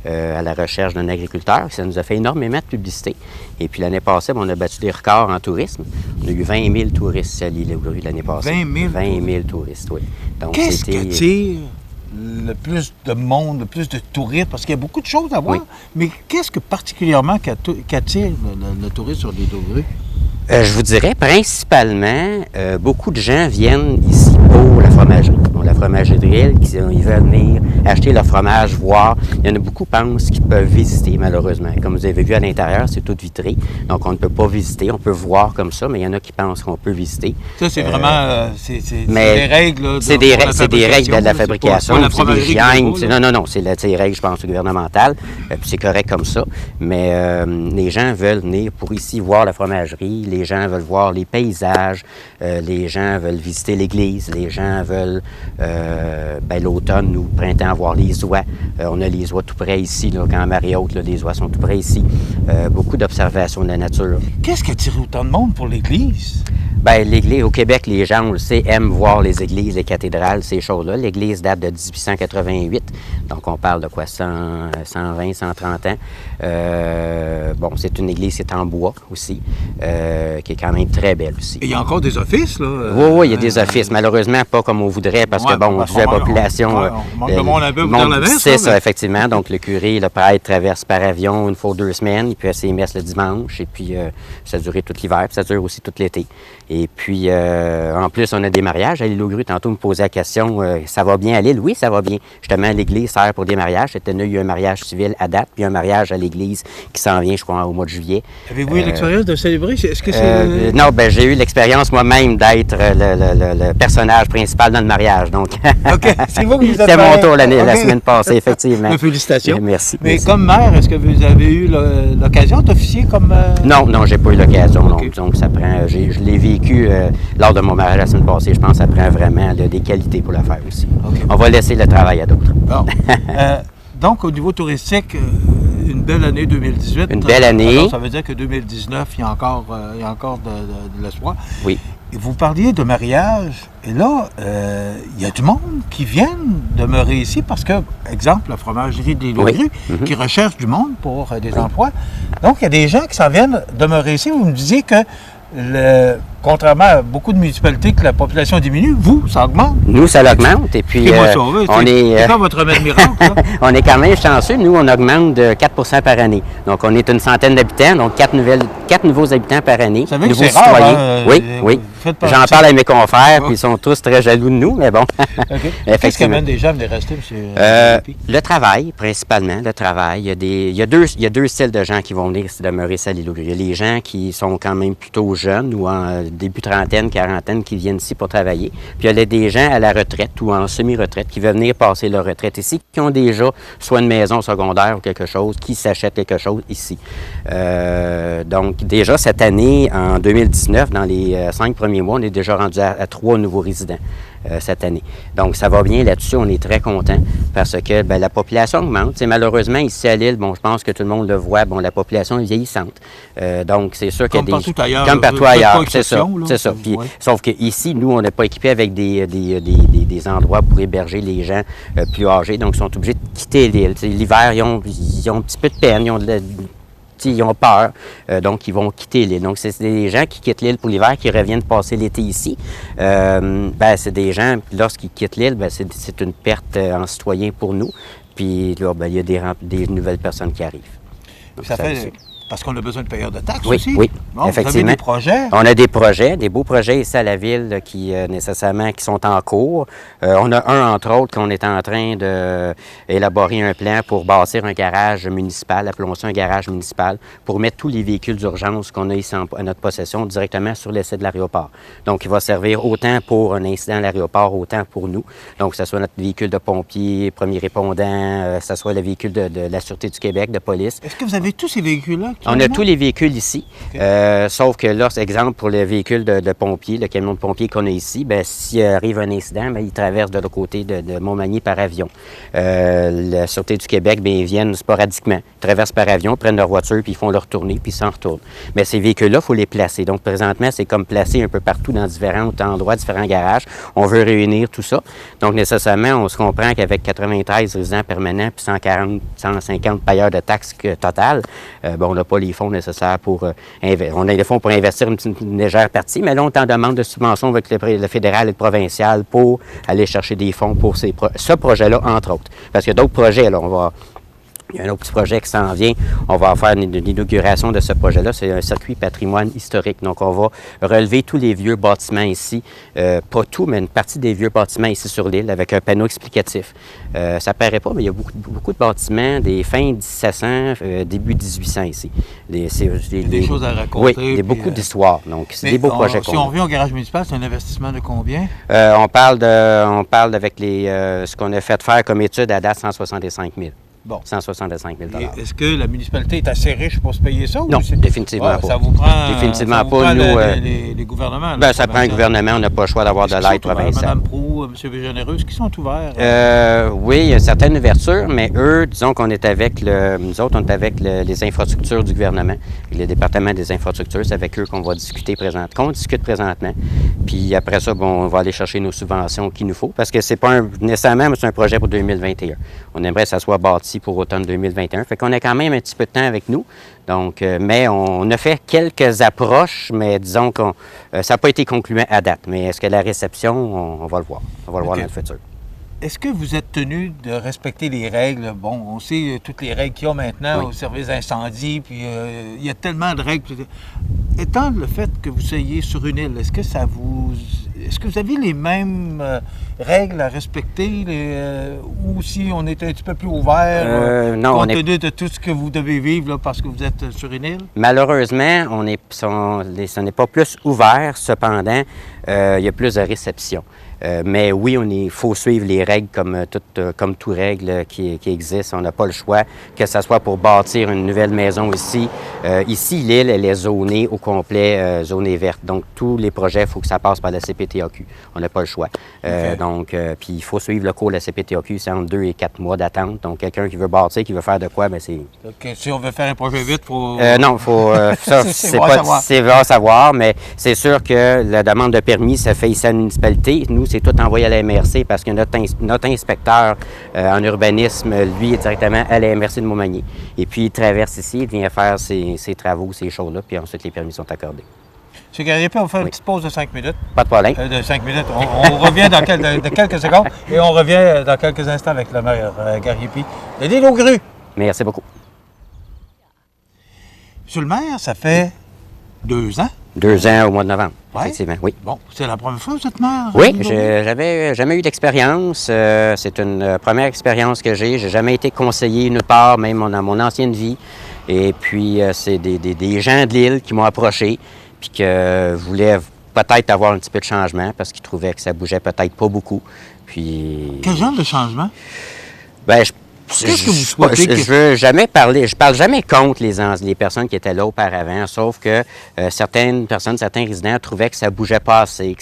à la recherche d'un agriculteur. Ça nous a fait énormément de publicité. Et puis l'année passée, on a battu des records en tourisme. On a eu 20 000 touristes à l'île aux Grues l'année passée. 20 000 touristes, oui. Donc, qu'est-ce qui attire le plus de monde, le plus de touristes? Parce qu'il y a beaucoup de choses à voir. Oui. Mais qu'est-ce que particulièrement qu'attire le tourisme sur l'île aux Grues? Je vous dirais principalement, beaucoup de gens viennent ici pour la fromagerie. Bon, la fromagerie de l'île, ils veulent venir acheter leur fromage, voir. Il y en a beaucoup qui pensent qu'ils peuvent visiter, malheureusement. Comme vous avez vu à l'intérieur, c'est tout vitré. Donc, on ne peut pas visiter, on peut voir comme ça, mais il y en a qui pensent qu'on peut visiter. Ça, c'est vraiment c'est des règles. C'est des règles de la fabrication. C'est des gènes. Non, c'est les règles, je pense, gouvernementales. Puis c'est correct comme ça. Mais les gens veulent venir pour ici voir la fromagerie. Les gens veulent voir les paysages, les gens veulent visiter l'église, les gens veulent, l'automne ou le printemps, voir les oies. On a les oies tout près ici, là, quand Marie-Haute, les oies sont tout près ici. Beaucoup d'observations de la nature. Qu'est-ce qui attire autant de monde pour l'église? Bien, l'église, au Québec, les gens, on le sait, aiment voir les églises, les cathédrales, ces choses-là. L'église date de 1888, donc on parle de quoi, 120, 130 ans. C'est une église qui est en bois aussi, qui est quand même très belle aussi. Et il y a encore des offices, là? Oui, il y a des offices. Malheureusement, pas comme on voudrait, parce que, on dit la population... On manque de monde un peu pour faire la messe. C'est ça, effectivement. Donc, le curé, le prêtre traverse par avion une fois ou 2 semaines, il peut faire ses messes le dimanche, et puis ça dure tout l'hiver, puis ça dure aussi tout l'été. Et puis, en plus, on a des mariages à l'île aux Grues. Tantôt, me posait la question, ça va bien à l'île? Oui, ça va bien. Justement, l'église sert pour des mariages. Cette année, il y a un mariage civil à date, puis un mariage à l'église qui s'en vient, je crois, au mois de juillet. Avez-vous eu l'expérience de célébrer? Est-ce que c'est... Non, j'ai eu l'expérience moi-même d'être le personnage principal dans le mariage. Donc, OK, c'est vous qui vous êtes... C'était mon tour la semaine passée, effectivement. Félicitations. Merci. Mais comme maire, est-ce que vous avez eu l'occasion d'officier comme... Non, j'ai pas eu l'occasion. Okay. Donc, ça prend... Je l'ai vécu lors de mon mariage la semaine passée. Je pense que ça prend vraiment des qualités pour le faire aussi. Okay. On va laisser le travail à d'autres. Bon. Donc, au niveau touristique, une belle année 2018. Une belle année. Alors, ça veut dire que 2019, il y a encore de l'espoir. Oui. Et vous parliez de mariage, et là, il y a du monde qui viennent demeurer ici parce que, exemple, la fromagerie de l'île aux Grues, qui recherche du monde pour des emplois. Donc, il y a des gens qui s'en viennent demeurer ici. Vous me disiez que contrairement à beaucoup de municipalités que la population diminue, vous, ça augmente. Nous, ça l'augmente. Et puis, c'est pas votre remède miracle, ça? On est quand même chanceux. Nous, on augmente de 4 % par année. Donc, on est une centaine d'habitants, donc 4 nouveaux habitants par année. Ça veut nouveaux que c'est citoyens. Rare, oui. J'en parle à mes confrères, puis ils sont tous très jaloux de nous, mais bon. Okay. Qu'est-ce qui amène des gens à venir rester, M. Le travail, principalement, le travail. Il y a deux styles de gens qui vont venir demeurer ici à l'île aux Grues. Il y a les gens qui sont quand même plutôt jeunes ou en début trentaine, quarantaine, qui viennent ici pour travailler. Puis il y a des gens à la retraite ou en semi-retraite qui veulent venir passer leur retraite ici, qui ont déjà soit une maison secondaire ou quelque chose, qui s'achètent quelque chose ici. Donc déjà cette année, en 2019, dans les 5 premiers mois, on est déjà rendu à 3 nouveaux résidents cette année. Donc ça va bien là-dessus, on est très contents parce que la population augmente. T'sais, malheureusement, ici à l'île, je pense que tout le monde le voit, la population est vieillissante. Donc c'est sûr qu'il y a des... Comme partout ailleurs, c'est ça. C'est ça. Puis, sauf qu'ici, nous, on n'est pas équipés avec des endroits pour héberger les gens plus âgés, donc ils sont obligés de quitter l'île. L'hiver, ils ont un petit peu de peine, ils ont peur, donc ils vont quitter l'île. Donc, c'est des gens qui quittent l'île pour l'hiver, qui reviennent passer l'été ici. C'est des gens, lorsqu'ils quittent l'île, c'est une perte en citoyen pour nous. Puis là, il y a des nouvelles personnes qui arrivent. Donc, ça fait... Parce qu'on a besoin de payeurs de taxes oui, aussi. Oui, bon, effectivement. Vous avez des projets? On a des projets, des beaux projets ici à la ville qui sont en cours. On a un, entre autres, qu'on est en train d'élaborer un plan pour bâtir un garage municipal, appelons ça un garage municipal, pour mettre tous les véhicules d'urgence qu'on a ici à notre possession directement sur le site de l'aéroport. Donc, il va servir autant pour un incident à l'aéroport, autant pour nous. Donc, que ce soit notre véhicule de pompiers, premier répondant, que ce soit le véhicule de la Sûreté du Québec, de police. Est-ce que vous avez tous ces véhicules-là On a tous les véhicules ici, sauf que là, exemple, pour le véhicule de pompier, le camion de pompier qu'on a ici, bien, s'il arrive un incident, bien, il traverse de l'autre côté de Montmagny par avion. La Sûreté du Québec, bien, ils viennent sporadiquement, ils traversent par avion, prennent leur voiture, puis ils font leur tournée, puis ils s'en retournent. Mais ces véhicules-là, il faut les placer. Donc, présentement, c'est comme placé un peu partout dans différents endroits, différents garages. On veut réunir tout ça. Donc, nécessairement, on se comprend qu'avec 93 résidents permanents, puis 150 payeurs de taxes totales, on n'a pas les fonds nécessaires pour on a les fonds pour investir une légère partie, mais là, on est en demande de subvention avec le fédéral et le provincial pour aller chercher des fonds pour ce projet-là, entre autres. Parce qu'il y a d'autres projets, là, il y a un autre petit projet qui s'en vient. On va faire une inauguration de ce projet-là. C'est un circuit patrimoine historique. Donc, on va relever tous les vieux bâtiments ici. Pas tout, mais une partie des vieux bâtiments ici sur l'île avec un panneau explicatif. Ça ne paraît pas, mais il y a beaucoup de bâtiments des fins 1700, début 1800 ici. Des choses à raconter. Oui, beaucoup d'histoires. Donc, c'est des beaux projets. Si on revient au garage municipal, c'est un investissement de combien? On parle avec ce qu'on a fait faire comme étude à date, 165 000. Bon. 165 000 $. Est-ce que la municipalité est assez riche pour se payer ça? Non, définitivement pas. Ça vous prend, définitivement pas. Nous, les gouvernements? Bien, ça prend un gouvernement. On n'a pas le choix d'avoir de l'aide provinciale. Mme Proulx, M. Végénéreux, est-ce qu'ils sont ouverts? Oui, il y a une certaine ouverture, mais eux, disons qu'on est avec nous autres, on est avec les infrastructures du gouvernement, le département des infrastructures. C'est avec eux qu'on va discuter qu'on discute présentement. Puis après ça, on va aller chercher nos subventions qu'il nous faut, parce que c'est pas nécessairement un projet pour 2021. On aimerait que ça soit bâti pour automne 2021. Fait qu'on a quand même un petit peu de temps avec nous. Donc, mais on a fait quelques approches, mais disons que ça n'a pas été concluant à date. Mais est-ce que la réception, on va le voir. On va le voir dans le futur. Est-ce que vous êtes tenu de respecter les règles? Bon, on sait toutes les règles qu'il y a maintenant au service d'incendie, puis il y a tellement de règles. Étant le fait que vous soyez sur une île, est-ce que vous avez les mêmes règles à respecter ou si on est un petit peu plus ouvert compte tenu de tout ce que vous devez vivre là, parce que vous êtes sur une île? Malheureusement, ce n'est pas plus ouvert. Cependant, il y a plus de réception. Mais oui, il faut suivre les règles comme toute règle qui existe. On n'a pas le choix, que ce soit pour bâtir une nouvelle maison ici. Ici, l'île, elle est zonée au complet, zonée verte. Donc, tous les projets, il faut que ça passe par la CPTAQ. On n'a pas le choix. Donc, puis il faut suivre le cours de la CPTAQ. C'est entre 2 et 4 mois d'attente. Donc, quelqu'un qui veut bâtir, qui veut faire de quoi, bien, c'est... Donc, si on veut faire un projet vite, il faut... non, il faut... ça, c'est à savoir, mais c'est sûr que la demande de permis, ça fait ici à la municipalité. Nous, c'est tout envoyé à la MRC parce que notre inspecteur en urbanisme, lui, est directement à la MRC de Montmagny. Et puis, il traverse ici, il vient faire ses travaux, ces choses-là, puis ensuite, les permis sont accordés. M. Gariépy, on va faire une petite pause de 5 minutes. Pas de problème. De 5 minutes. On revient dans quelques secondes et on revient dans quelques instants avec le maire Gariépy de l'île aux Grues. Merci beaucoup. Monsieur le maire, ça fait 2 ans. 2 ans au mois de novembre, effectivement, oui. Bon, c'est la première fois que vous êtes maire? Oui, j'avais jamais eu d'expérience. C'est une première expérience que j'ai. J'ai jamais été conseiller nulle part, même dans mon ancienne vie. Et puis, c'est des gens de l'île qui m'ont approché puis qui voulaient peut-être avoir un petit peu de changement parce qu'ils trouvaient que ça bougeait peut-être pas beaucoup. Puis... Quel genre de changement? Bien, qu'est-ce que vous souhaitez? Je veux jamais parler, je parle jamais contre les personnes qui étaient là auparavant, sauf que certaines personnes, certains résidents trouvaient que ça bougeait pas assez, que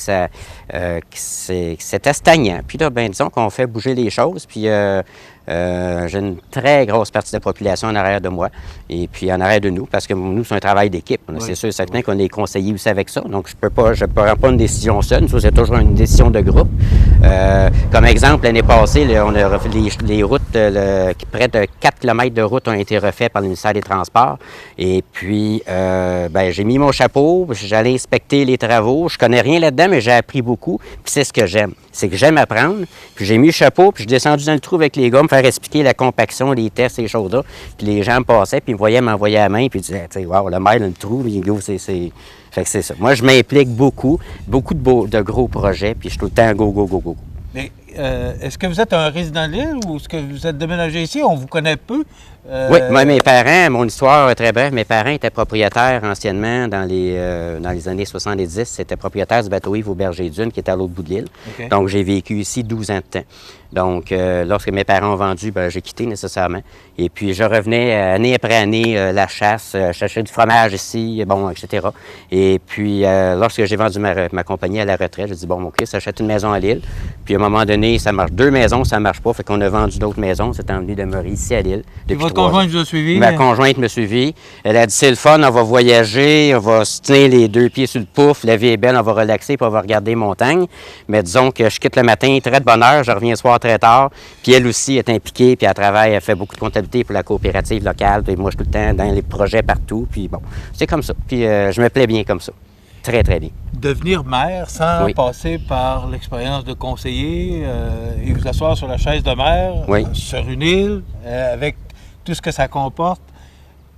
c'était stagnant. Puis là, ben disons qu'on fait bouger les choses, puis j'ai une très grosse partie de la population en arrière de moi et puis en arrière de nous, parce que nous, c'est un travail d'équipe. Oui. C'est sûr et certain qu'on est conseillé aussi avec ça. Donc, je ne prends pas une décision seule. C'est toujours une décision de groupe. Comme exemple, l'année passée, on a refait les routes, près de 4 km de route ont été refaits par le ministère des Transports. Et puis, j'ai mis mon chapeau, j'allais inspecter les travaux. Je connais rien là-dedans, mais j'ai appris beaucoup. Puis c'est ce que j'aime. C'est que j'aime apprendre. Puis j'ai mis le chapeau, puis je suis descendu dans le trou avec les gars, me faire expliquer la compaction, les tests, ces choses-là. Puis les gens me passaient, puis ils m'envoyaient la main, puis ils disaient, tu sais, wow, le maire, le trou, il ouvre, c'est... Fait que c'est ça. Moi, je m'implique beaucoup de gros projets, puis je suis tout le temps go. Mais est-ce que vous êtes un résident de l'île ou est-ce que vous êtes déménagé ici? On vous connaît peu. Oui, moi, mes parents, mon histoire est très brève, mes parents étaient propriétaires anciennement dans les années 70. C'était propriétaire du bateau Yves au Berger-Dunes qui était à l'autre bout de l'île. Okay. Donc, j'ai vécu ici 12 ans de temps. Donc, lorsque mes parents ont vendu, j'ai quitté nécessairement. Et puis, je revenais année après année, la chasse, chercher du fromage ici, etc. Et puis, lorsque j'ai vendu ma compagnie à la retraite, j'ai dit, OK, ça achète une maison à l'île. Puis, à un moment donné, ça marche. 2 maisons, ça ne marche pas. Fait qu'on a vendu d'autres maisons. C'est venu demeurer ici à l'île. Et votre conjointe vous a suivi? Ma conjointe me suivi. Elle a dit, c'est le fun, on va voyager, on va se tenir les 2 pieds sur le pouf, la vie est belle, on va relaxer, puis on va regarder les montagnes. Mais disons que je quitte le matin très de bonne heure, je reviens le soir très tard. Puis elle aussi est impliquée, puis elle travaille, elle fait beaucoup de comptabilité pour la coopérative locale. Puis moi, je suis tout le temps dans les projets partout. Puis c'est comme ça. Puis je me plais bien comme ça. Très, très bien. Devenir maire sans passer par l'expérience de conseiller et vous asseoir sur la chaise de maire, sur une île, avec tout ce que ça comporte.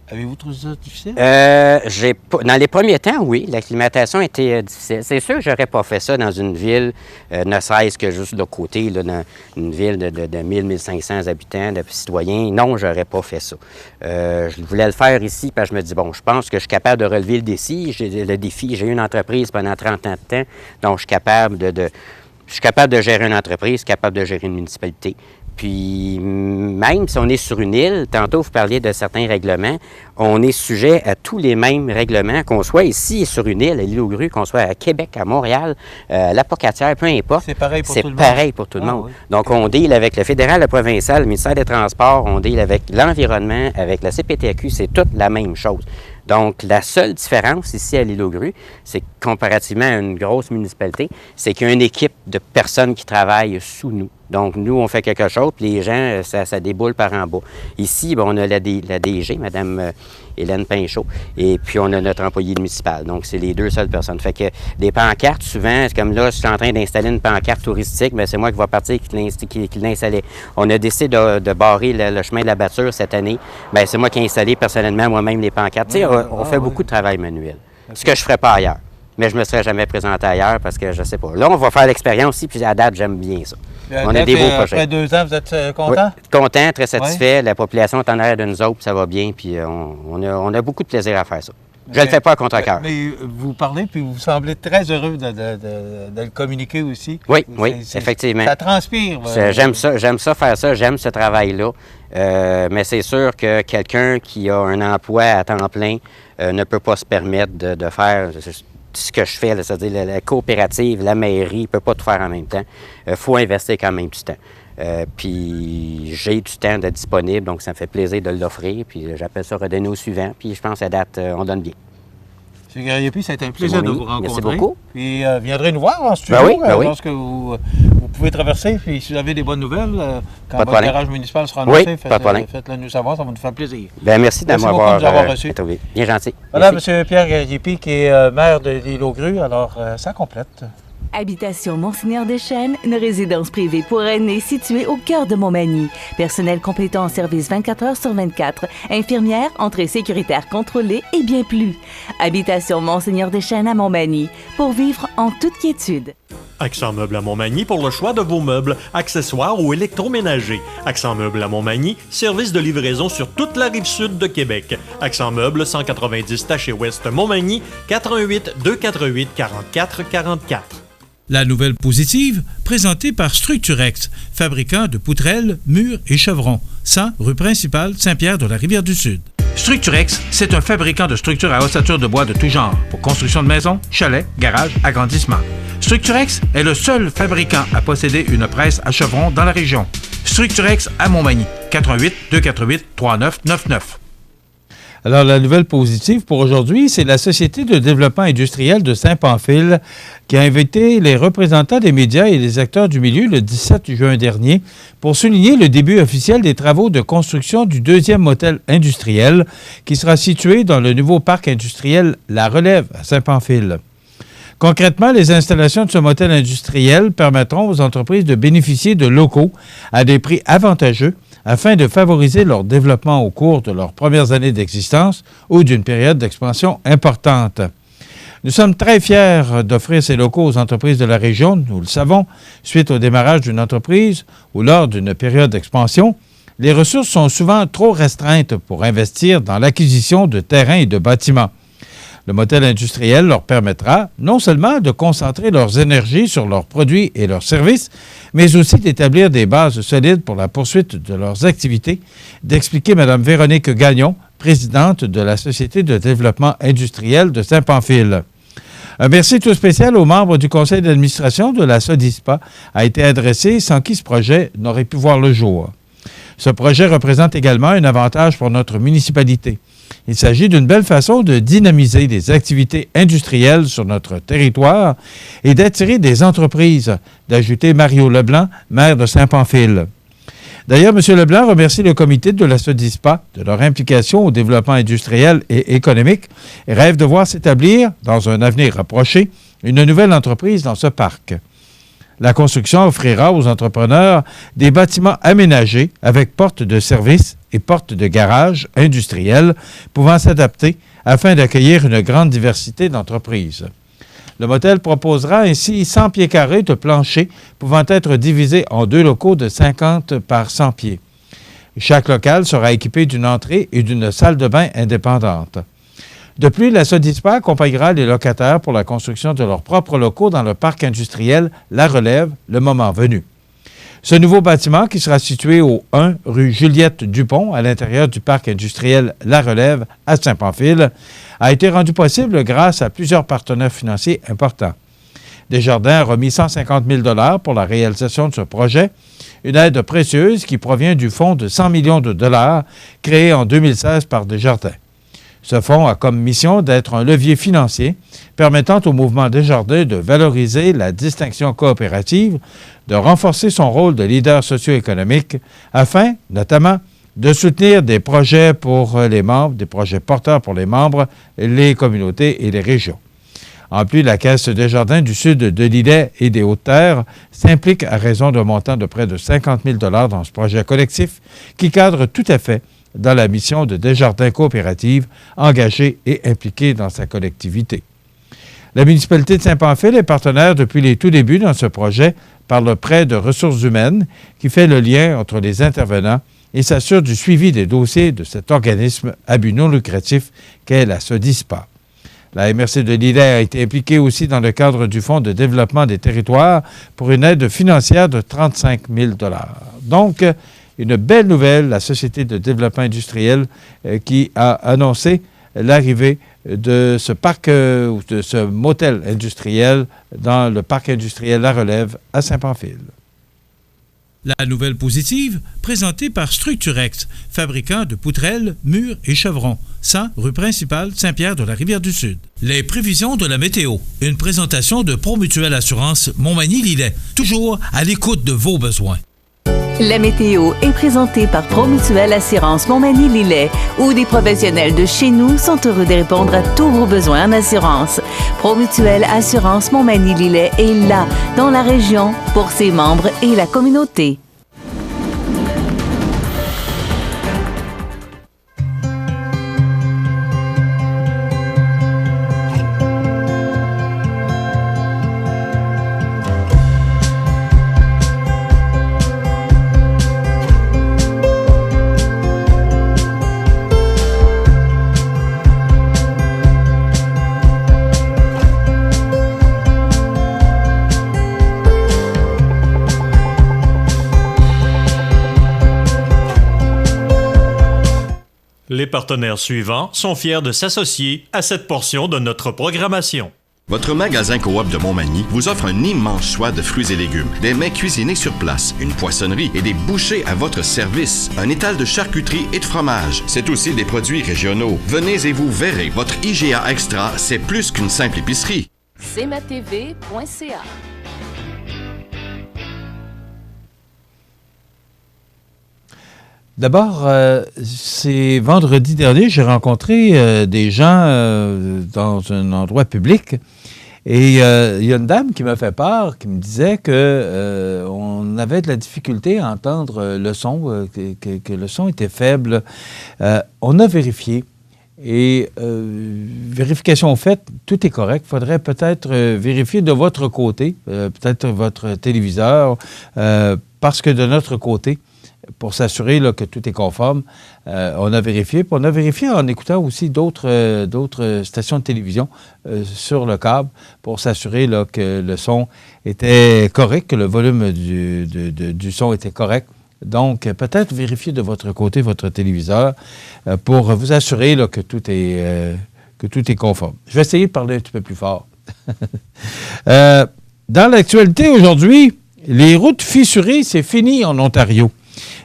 Avez-vous trouvé ça difficile? Dans les premiers temps, oui. L'acclimatation était difficile. C'est sûr que je n'aurais pas fait ça dans une ville, ne serait-ce que juste de côté, là, dans une ville de 1000-1500 habitants, de citoyens. Non, je n'aurais pas fait ça. Je voulais le faire ici parce que je me dis, je pense que je suis capable de relever le défi. J'ai eu une entreprise pendant 30 ans de temps, donc je suis capable de gérer une entreprise, capable de gérer une municipalité. Puis, même si on est sur une île, tantôt vous parliez de certains règlements, on est sujet à tous les mêmes règlements, qu'on soit ici sur une île, à l'île aux Grues, qu'on soit à Québec, à Montréal, à la Pocatière, peu importe. C'est pareil pour tout le monde. C'est pareil pour tout le monde. Oui. Donc, on deal avec le fédéral, le provincial, le ministère des Transports, on deal avec l'environnement, avec la CPTAQ, c'est toute la même chose. Donc, la seule différence ici à l'île aux Grues, c'est que comparativement à une grosse municipalité, c'est qu'il y a une équipe de personnes qui travaillent sous nous. Donc, nous, on fait quelque chose, puis les gens, ça déboule par en bas. Ici, on a la DG, Mme Hélène Pinchot, et puis on a notre employé municipal. Donc, c'est les 2 seules personnes. Fait que des pancartes, souvent, c'est comme là, je suis en train d'installer une pancarte touristique, mais c'est moi qui va partir qui l'installait. On a décidé de barrer le chemin de la batture cette année. Bien, c'est moi qui ai installé personnellement moi-même les pancartes. Tu sais, on fait beaucoup de travail manuel, ce que je ne ferais pas ailleurs. Mais je ne me serais jamais présenté ailleurs parce que je ne sais pas. Là, on va faire l'expérience aussi, puis à date, j'aime bien ça. On a des beaux projets. Après 2 ans, vous êtes content? Oui, content, très satisfait. Oui. La population est en arrière de nous autres, ça va bien, puis on a beaucoup de plaisir à faire ça. Je ne le fais pas à contre-cœur. Mais vous parlez, puis vous semblez très heureux de le communiquer aussi. Oui, effectivement. Ça transpire. J'aime ça faire ça, j'aime ce travail-là. Mais c'est sûr que quelqu'un qui a un emploi à temps plein ne peut pas se permettre de faire ce que je fais, c'est-à-dire la coopérative, la mairie, ne peut pas tout faire en même temps. Il faut investir quand même du temps. Puis j'ai du temps de disponible, donc ça me fait plaisir de l'offrir. Puis j'appelle ça redonner au suivant. Puis je pense à date, on donne bien. M. Gariepi, ça a été un plaisir de vous rencontrer. Merci beaucoup. Puis viendrez nous voir en studio lorsque vous pouvez traverser. Puis si vous avez des bonnes nouvelles, quand votre garage municipal sera annoncé, faites-le nous savoir, ça va nous faire plaisir. Bien, merci de m'avoir reçu. Bien gentil. Voilà, M. Pierre Gariepi, qui est maire de l'île aux Grues. Alors, ça complète. Habitation Monseigneur Deschênes, une résidence privée pour aînés située au cœur de Montmagny. Personnel complétant en service 24 heures sur 24. Infirmière, entrée sécuritaire contrôlée et bien plus. Habitation Monseigneur Deschênes à Montmagny, pour vivre en toute quiétude. Accent Meubles à Montmagny pour le choix de vos meubles, accessoires ou électroménagers. Accent Meubles à Montmagny, service de livraison sur toute la rive sud de Québec. Accent Meubles, 190 Taché Ouest Montmagny, 418 248 44 44. La nouvelle positive, présentée par Structurex, fabricant de poutrelles, murs et chevrons, 100 rue principale Saint-Pierre de la Rivière-du-Sud. Structurex, c'est un fabricant de structures à ossature de bois de tout genre, pour construction de maisons, chalets, garages, agrandissements. Structurex est le seul fabricant à posséder une presse à chevrons dans la région. Structurex à Montmagny, 418 248 3999. Alors, la nouvelle positive pour aujourd'hui, c'est la Société de développement industriel de Saint-Pamphile qui a invité les représentants des médias et les acteurs du milieu le 17 juin dernier pour souligner le début officiel des travaux de construction du 2e motel industriel qui sera situé dans le nouveau parc industriel La Relève à Saint-Pamphile. Concrètement, les installations de ce motel industriel permettront aux entreprises de bénéficier de locaux à des prix avantageux afin de favoriser leur développement au cours de leurs premières années d'existence ou d'une période d'expansion importante. Nous sommes très fiers d'offrir ces locaux aux entreprises de la région, nous le savons, suite au démarrage d'une entreprise ou lors d'une période d'expansion, les ressources sont souvent trop restreintes pour investir dans l'acquisition de terrains et de bâtiments. Le modèle industriel leur permettra non seulement de concentrer leurs énergies sur leurs produits et leurs services, mais aussi d'établir des bases solides pour la poursuite de leurs activités, d'expliquer Mme Véronique Gagnon, présidente de la Société de développement industriel de Saint-Pamphile. Un merci tout spécial aux membres du conseil d'administration de la SODISPA a été adressé, sans qui ce projet n'aurait pu voir le jour. Ce projet représente également un avantage pour notre municipalité. Il s'agit d'une belle façon de dynamiser les activités industrielles sur notre territoire et d'attirer des entreprises, d'ajouter Mario Leblanc, maire de Saint-Pamphile. D'ailleurs, M. Leblanc remercie le comité de la SODISPA de leur implication au développement industriel et économique et rêve de voir s'établir, dans un avenir rapproché, une nouvelle entreprise dans ce parc. La construction offrira aux entrepreneurs des bâtiments aménagés avec portes de service et portes de garage industrielles pouvant s'adapter afin d'accueillir une grande diversité d'entreprises. Le motel proposera ainsi 100 pieds carrés de plancher pouvant être divisés en 2 locaux de 50 par 100 pieds. Chaque local sera équipé d'une entrée et d'une salle de bain indépendante. De plus, la SODISPA accompagnera les locataires pour la construction de leurs propres locaux dans le parc industriel La Relève, le moment venu. Ce nouveau bâtiment, qui sera situé au 1 rue Juliette Dupont, à l'intérieur du parc industriel La Relève à Saint-Pamphile, a été rendu possible grâce à plusieurs partenaires financiers importants. Desjardins a remis 150 000 $ pour la réalisation de ce projet, une aide précieuse qui provient du fonds de 100 millions de dollars créé en 2016 par Desjardins. Ce fonds a comme mission d'être un levier financier permettant au mouvement Desjardins de valoriser la distinction coopérative, de renforcer son rôle de leader socio-économique afin, notamment, de soutenir des projets pour les membres, des projets porteurs pour les membres, les communautés et les régions. En plus, la Caisse Desjardins du Sud de l'Îlet et des Hautes-Terres s'implique à raison d'un montant de près de 50 000 $ dans ce projet collectif qui cadre tout à fait dans la mission de Desjardins Coopérative, engagée et impliquée dans sa collectivité. La municipalité de Saint-Pamphile est partenaire depuis les tout débuts dans ce projet par le prêt de ressources humaines qui fait le lien entre les intervenants et s'assure du suivi des dossiers de cet organisme à but non lucratif qu'est la SODISPA. La MRC de l'Îlet a été impliquée aussi dans le cadre du Fonds de développement des territoires pour une aide financière de 35 000 $. Donc, une belle nouvelle, la Société de développement industriel qui a annoncé l'arrivée de ce parc, ou de ce motel industriel dans le parc industriel La Relève à Saint-Pamphile. La nouvelle positive, présentée par Structurex, fabricant de poutrelles, murs et chevrons, 100 rue principale Saint-Pierre de la Rivière-du-Sud. Les prévisions de la météo, une présentation de Promutuelle Assurance Montmagny-Lillet, toujours à l'écoute de vos besoins. La météo est présentée par Promutuelle Assurance Montmagny-Lillet, où des professionnels de chez nous sont heureux de répondre à tous vos besoins en assurance. Promutuelle Assurance Montmagny-Lillet est là, dans la région, pour ses membres et la communauté. Les partenaires suivants sont fiers de s'associer à cette portion de notre programmation. Votre magasin Coop de Montmagny vous offre un immense choix de fruits et légumes, des mets cuisinés sur place, une poissonnerie et des bouchers à votre service, un étal de charcuterie et de fromage. C'est aussi des produits régionaux. Venez et vous verrez, votre IGA Extra, c'est plus qu'une simple épicerie. cmatv.ca. D'abord, c'est vendredi dernier, j'ai rencontré des gens dans un endroit public et il y a une dame qui m'a fait part, qui me disait que on avait de la difficulté à entendre le son, que le son était faible. On a vérifié et vérification faite, tout est correct. Il faudrait peut-être vérifier de votre côté, peut-être votre téléviseur, parce que de notre côté, pour s'assurer là, que tout est conforme. On a vérifié. Puis on a vérifié en écoutant aussi d'autres stations de télévision sur le câble pour s'assurer là, que le son était correct, que le volume du son était correct. Donc, peut-être vérifier de votre côté votre téléviseur pour vous assurer là, que tout est conforme. Je vais essayer de parler un petit peu plus fort. Dans l'actualité aujourd'hui, les routes fissurées, c'est fini en Ontario.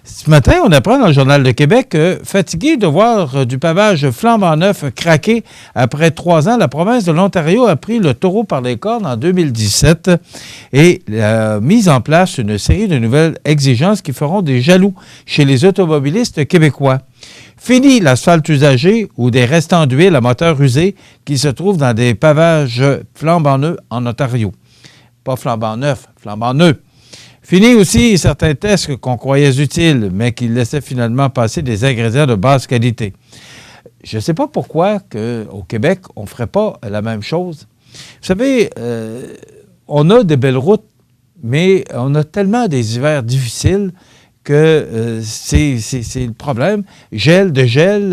Ce matin, on apprend dans le Journal de Québec que, fatigué de voir du pavage flambant neuf craquer après 3 ans, la province de l'Ontario a pris le taureau par les cornes en 2017 et a mis en place une série de nouvelles exigences qui feront des jaloux chez les automobilistes québécois. Fini l'asphalte usagé ou des restants d'huile à moteur usé qui se trouvent dans des pavages flambant neufs en Ontario. Pas flambant neuf, flambant neufs. Fini aussi certains tests qu'on croyait utiles, mais qui laissaient finalement passer des ingrédients de basse qualité. Je ne sais pas pourquoi qu'au Québec, on ne ferait pas la même chose. Vous savez, on a des belles routes, mais on a tellement des hivers difficiles que c'est le problème. Gel,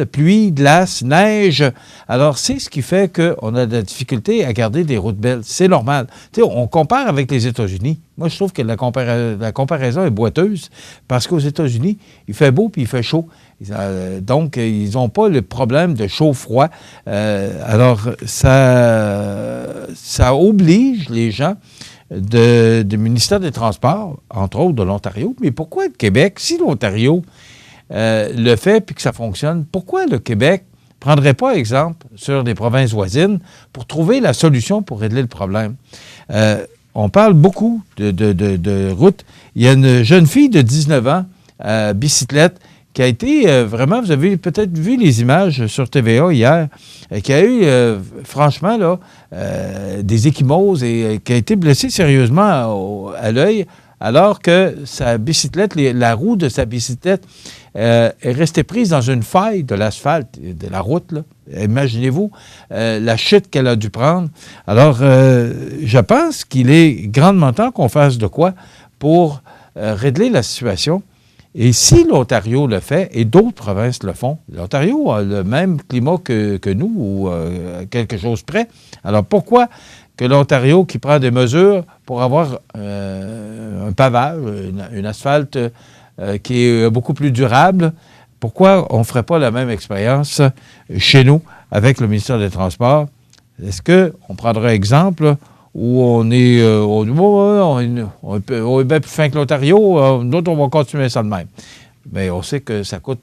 pluie, glace, neige. Alors, c'est ce qui fait qu'on a de la difficulté à garder des routes belles. C'est normal. Tu sais, on compare avec les États-Unis. Moi, je trouve que la comparaison est boiteuse parce qu'aux États-Unis, il fait beau puis il fait chaud. Donc, ils n'ont pas le problème de chaud-froid. Alors, ça oblige les gens du ministère des Transports, entre autres de l'Ontario. Mais pourquoi le Québec, si l'Ontario le fait puis que ça fonctionne, pourquoi le Québec ne prendrait pas exemple sur les provinces voisines pour trouver la solution pour régler le problème? On parle beaucoup de routes. Il y a une jeune fille de 19 ans, bicyclette, qui a été vraiment, vous avez peut-être vu les images sur TVA hier, qui a eu, franchement, là, des ecchymoses et qui a été blessée sérieusement à l'œil, alors que sa bicyclette, la roue de sa bicyclette est restée prise dans une faille de l'asphalte, de la route, là. Imaginez-vous la chute qu'elle a dû prendre. Alors, je pense qu'il est grandement temps qu'on fasse de quoi pour régler la situation. Et si l'Ontario le fait, et d'autres provinces le font, l'Ontario a le même climat que nous, ou quelque chose près. Alors pourquoi que l'Ontario, qui prend des mesures pour avoir un pavage, une asphalte qui est beaucoup plus durable, pourquoi on ne ferait pas la même expérience chez nous avec le ministère des Transports? Est-ce qu'on prendrait exemple où on est bien plus fin que l'Ontario, nous autres, on va continuer ça de même. Mais on sait que ça coûte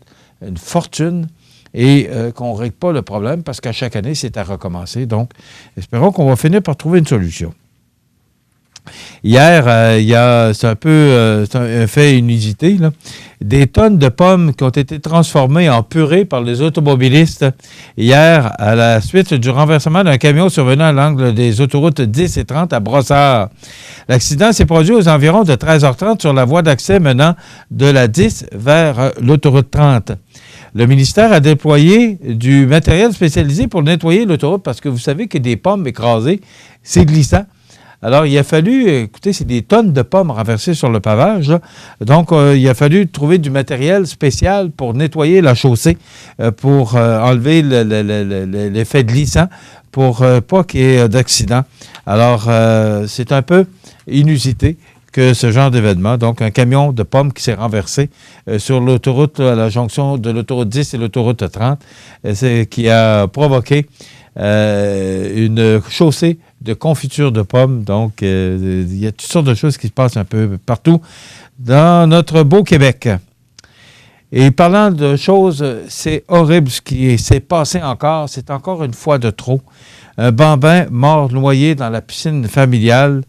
une fortune et qu'on ne règle pas le problème parce qu'à chaque année, c'est à recommencer. Donc, espérons qu'on va finir par trouver une solution. Hier, c'est un fait inusité, là. Des tonnes de pommes qui ont été transformées en purée par les automobilistes hier à la suite du renversement d'un camion survenant à l'angle des autoroutes 10 et 30 à Brossard. L'accident s'est produit aux environs de 13h30 sur la voie d'accès menant de la 10 vers l'autoroute 30. Le ministère a déployé du matériel spécialisé pour nettoyer l'autoroute parce que vous savez que des pommes écrasées, c'est glissant. Alors, il a fallu, écoutez, c'est des tonnes de pommes renversées sur le pavage, là. Donc, il a fallu trouver du matériel spécial pour nettoyer la chaussée, pour enlever l'effet glissant, pour pas qu'il y ait d'accident. Alors, c'est un peu inusité que ce genre d'événement. Donc, un camion de pommes qui s'est renversé sur l'autoroute, à la jonction de l'autoroute 10 et l'autoroute 30, qui a provoqué une chaussée de confiture de pommes. Donc, il y a toutes sortes de choses qui se passent un peu partout dans notre beau Québec. Et parlant de choses, c'est horrible ce qui s'est passé encore. C'est encore une fois de trop. Un bambin mort noyé dans la piscine familiale.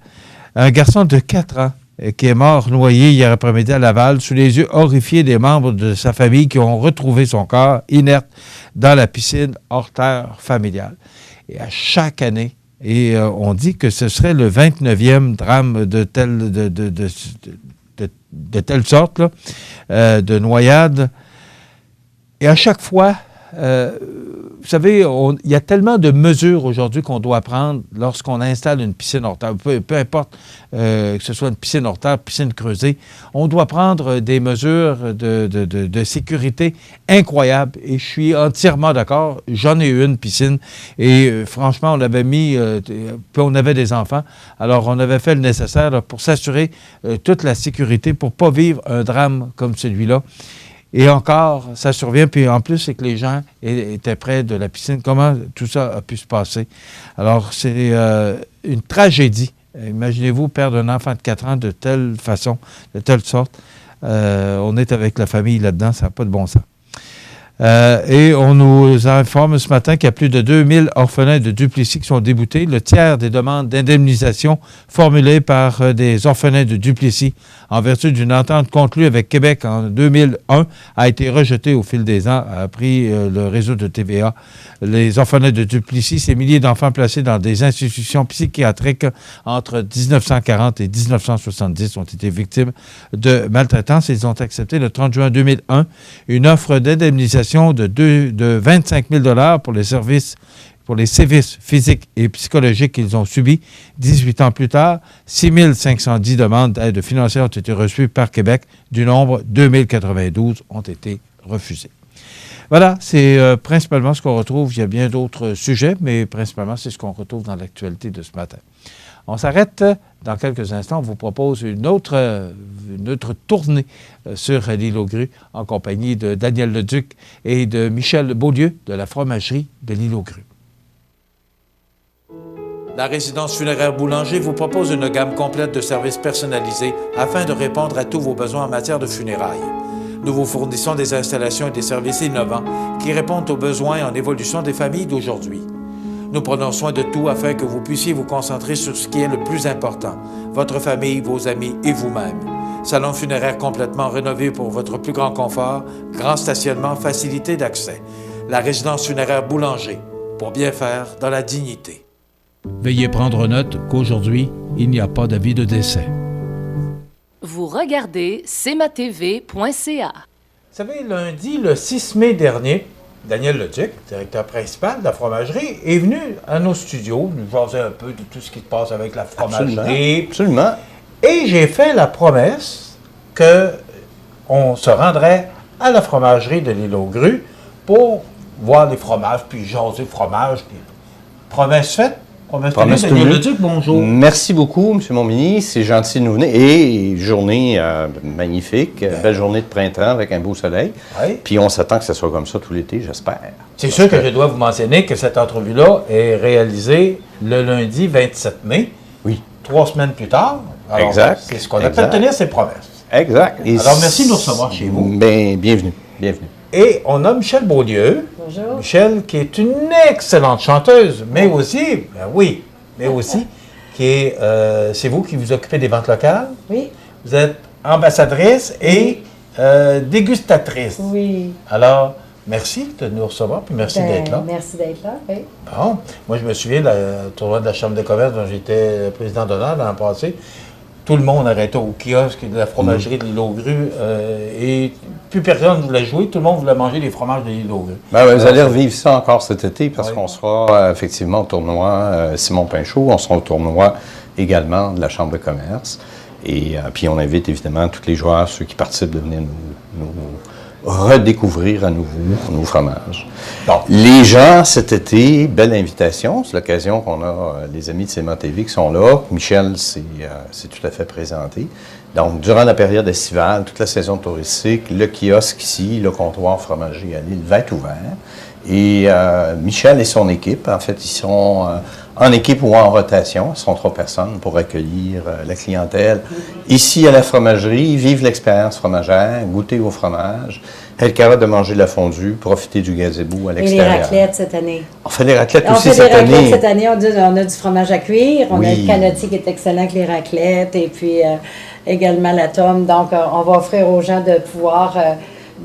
Un garçon de 4 ans qui est mort noyé hier après-midi à Laval sous les yeux horrifiés des membres de sa famille qui ont retrouvé son corps inerte dans la piscine hors terre familiale. Et à chaque année, et on dit que ce serait le 29e drame de telle sorte, là, de noyade. Et à chaque fois, vous savez, il y a tellement de mesures aujourd'hui qu'on doit prendre lorsqu'on installe une piscine hors terre. Peu importe que ce soit une piscine hors terre, piscine creusée, on doit prendre des mesures de sécurité incroyables. Et je suis entièrement d'accord. J'en ai eu une piscine et franchement, on avait mis, puis on avait des enfants. Alors, on avait fait le nécessaire là, pour s'assurer toute la sécurité pour ne pas vivre un drame comme celui-là. Et encore, ça survient. Puis en plus, c'est que les gens étaient près de la piscine. Comment tout ça a pu se passer? Alors, c'est une tragédie. Imaginez-vous perdre un enfant de 4 ans de telle façon, de telle sorte. On est avec la famille là-dedans, ça n'a pas de bon sens. Et on nous informe ce matin qu'il y a plus de 2000 orphelins de Duplessis qui sont déboutés. Le tiers des demandes d'indemnisation formulées par des orphelins de Duplessis en vertu d'une entente conclue avec Québec en 2001 a été rejeté au fil des ans, a appris le réseau de TVA. Les orphelins de Duplessis, ces milliers d'enfants placés dans des institutions psychiatriques entre 1940 et 1970 ont été victimes de maltraitance. Ils ont accepté le 30 juin 2001 une offre d'indemnisation de 25 000 $ pour les sévices physiques et psychologiques qu'ils ont subis. 18 ans plus tard, 6 510 demandes d'aide financière ont été reçues par Québec. Du nombre, 2092 ont été refusées. Voilà, c'est principalement ce qu'on retrouve. Il y a bien d'autres sujets, mais principalement, c'est ce qu'on retrouve dans l'actualité de ce matin. On s'arrête dans quelques instants. On vous propose une autre tournée sur l'île aux Grues en compagnie de Daniel Leduc et de Michel Beaulieu de la fromagerie de l'île aux Grues. La résidence funéraire Boulanger vous propose une gamme complète de services personnalisés afin de répondre à tous vos besoins en matière de funérailles. Nous vous fournissons des installations et des services innovants qui répondent aux besoins en évolution des familles d'aujourd'hui. Nous prenons soin de tout afin que vous puissiez vous concentrer sur ce qui est le plus important, votre famille, vos amis et vous-même. Salon funéraire complètement rénové pour votre plus grand confort, grand stationnement, facilité d'accès. La résidence funéraire Boulanger, pour bien faire dans la dignité. Veuillez prendre note qu'aujourd'hui, il n'y a pas d'avis de décès. Vous regardez cmatv.ca. Vous savez, lundi, le 6 mai dernier, Daniel Leduc, directeur principal de la fromagerie, est venu à nos studios, nous jaser un peu de tout ce qui se passe avec la fromagerie. Absolument. Et j'ai fait la promesse qu'on se rendrait à la fromagerie de l'île aux Grues pour voir les fromages, puis jaser fromage. Puis... Promesse faite. Promesse Daniel Leduc, bonjour. Merci beaucoup, M. Montminy. C'est gentil de nous venir. Et journée magnifique, belle journée de printemps avec un beau soleil. Oui. Puis on s'attend que ce soit comme ça tout l'été, j'espère. C'est sûr que je dois vous mentionner que cette entrevue-là est réalisée le lundi 27 mai. Oui. 3 semaines plus tard. Alors, exact. C'est ce qu'on appelle tenir ses promesses. Exact. Et alors, merci de nous recevoir chez vous. Bien, bienvenue. Bienvenue. Et on a Michel Beaulieu. Bonjour. Michel, qui est une excellente chanteuse, mais aussi, qui est, c'est vous qui vous occupez des ventes locales. Oui. Vous êtes ambassadrice et dégustatrice. Oui. Alors, merci de nous recevoir, puis merci d'être là. Merci d'être là, oui. Bon, moi je me souviens, le tournoi de la Chambre de commerce dont j'étais président d'honneur l'an passé, tout le monde arrêtait au kiosque de la fromagerie de l'île aux Grues et plus personne ne voulait jouer, tout le monde voulait manger les fromages de l'île aux Grues. Vous allez revivre ça encore cet été parce qu'on sera effectivement au tournoi Simon Pinchot, on sera au tournoi également de la Chambre de commerce. Et puis on invite évidemment tous les joueurs, ceux qui participent, de venir nous redécouvrir à nouveau nos fromages. Bon. Les gens, cet été, belle invitation. C'est l'occasion qu'on a les amis de CMA-TV qui sont là. Michel s'est tout à fait présenté. Donc, durant la période estivale, toute la saison touristique, le kiosque ici, le comptoir fromager à l'île va être ouvert. Et Michel et son équipe, en fait, ils sont en équipe ou en rotation. Ils sont 3 personnes pour accueillir la clientèle ici à la fromagerie, vivre l'expérience fromagère, goûter au fromage, être capable de manger de la fondue, profiter du gazebo à l'extérieur. Et les raclettes cette année. On fait les raclettes aussi cette année. On fait des raclettes cette année. On a du fromage à cuire. On a le canotti qui est excellent avec les raclettes. Et puis également la tome. Donc, on va offrir aux gens de pouvoir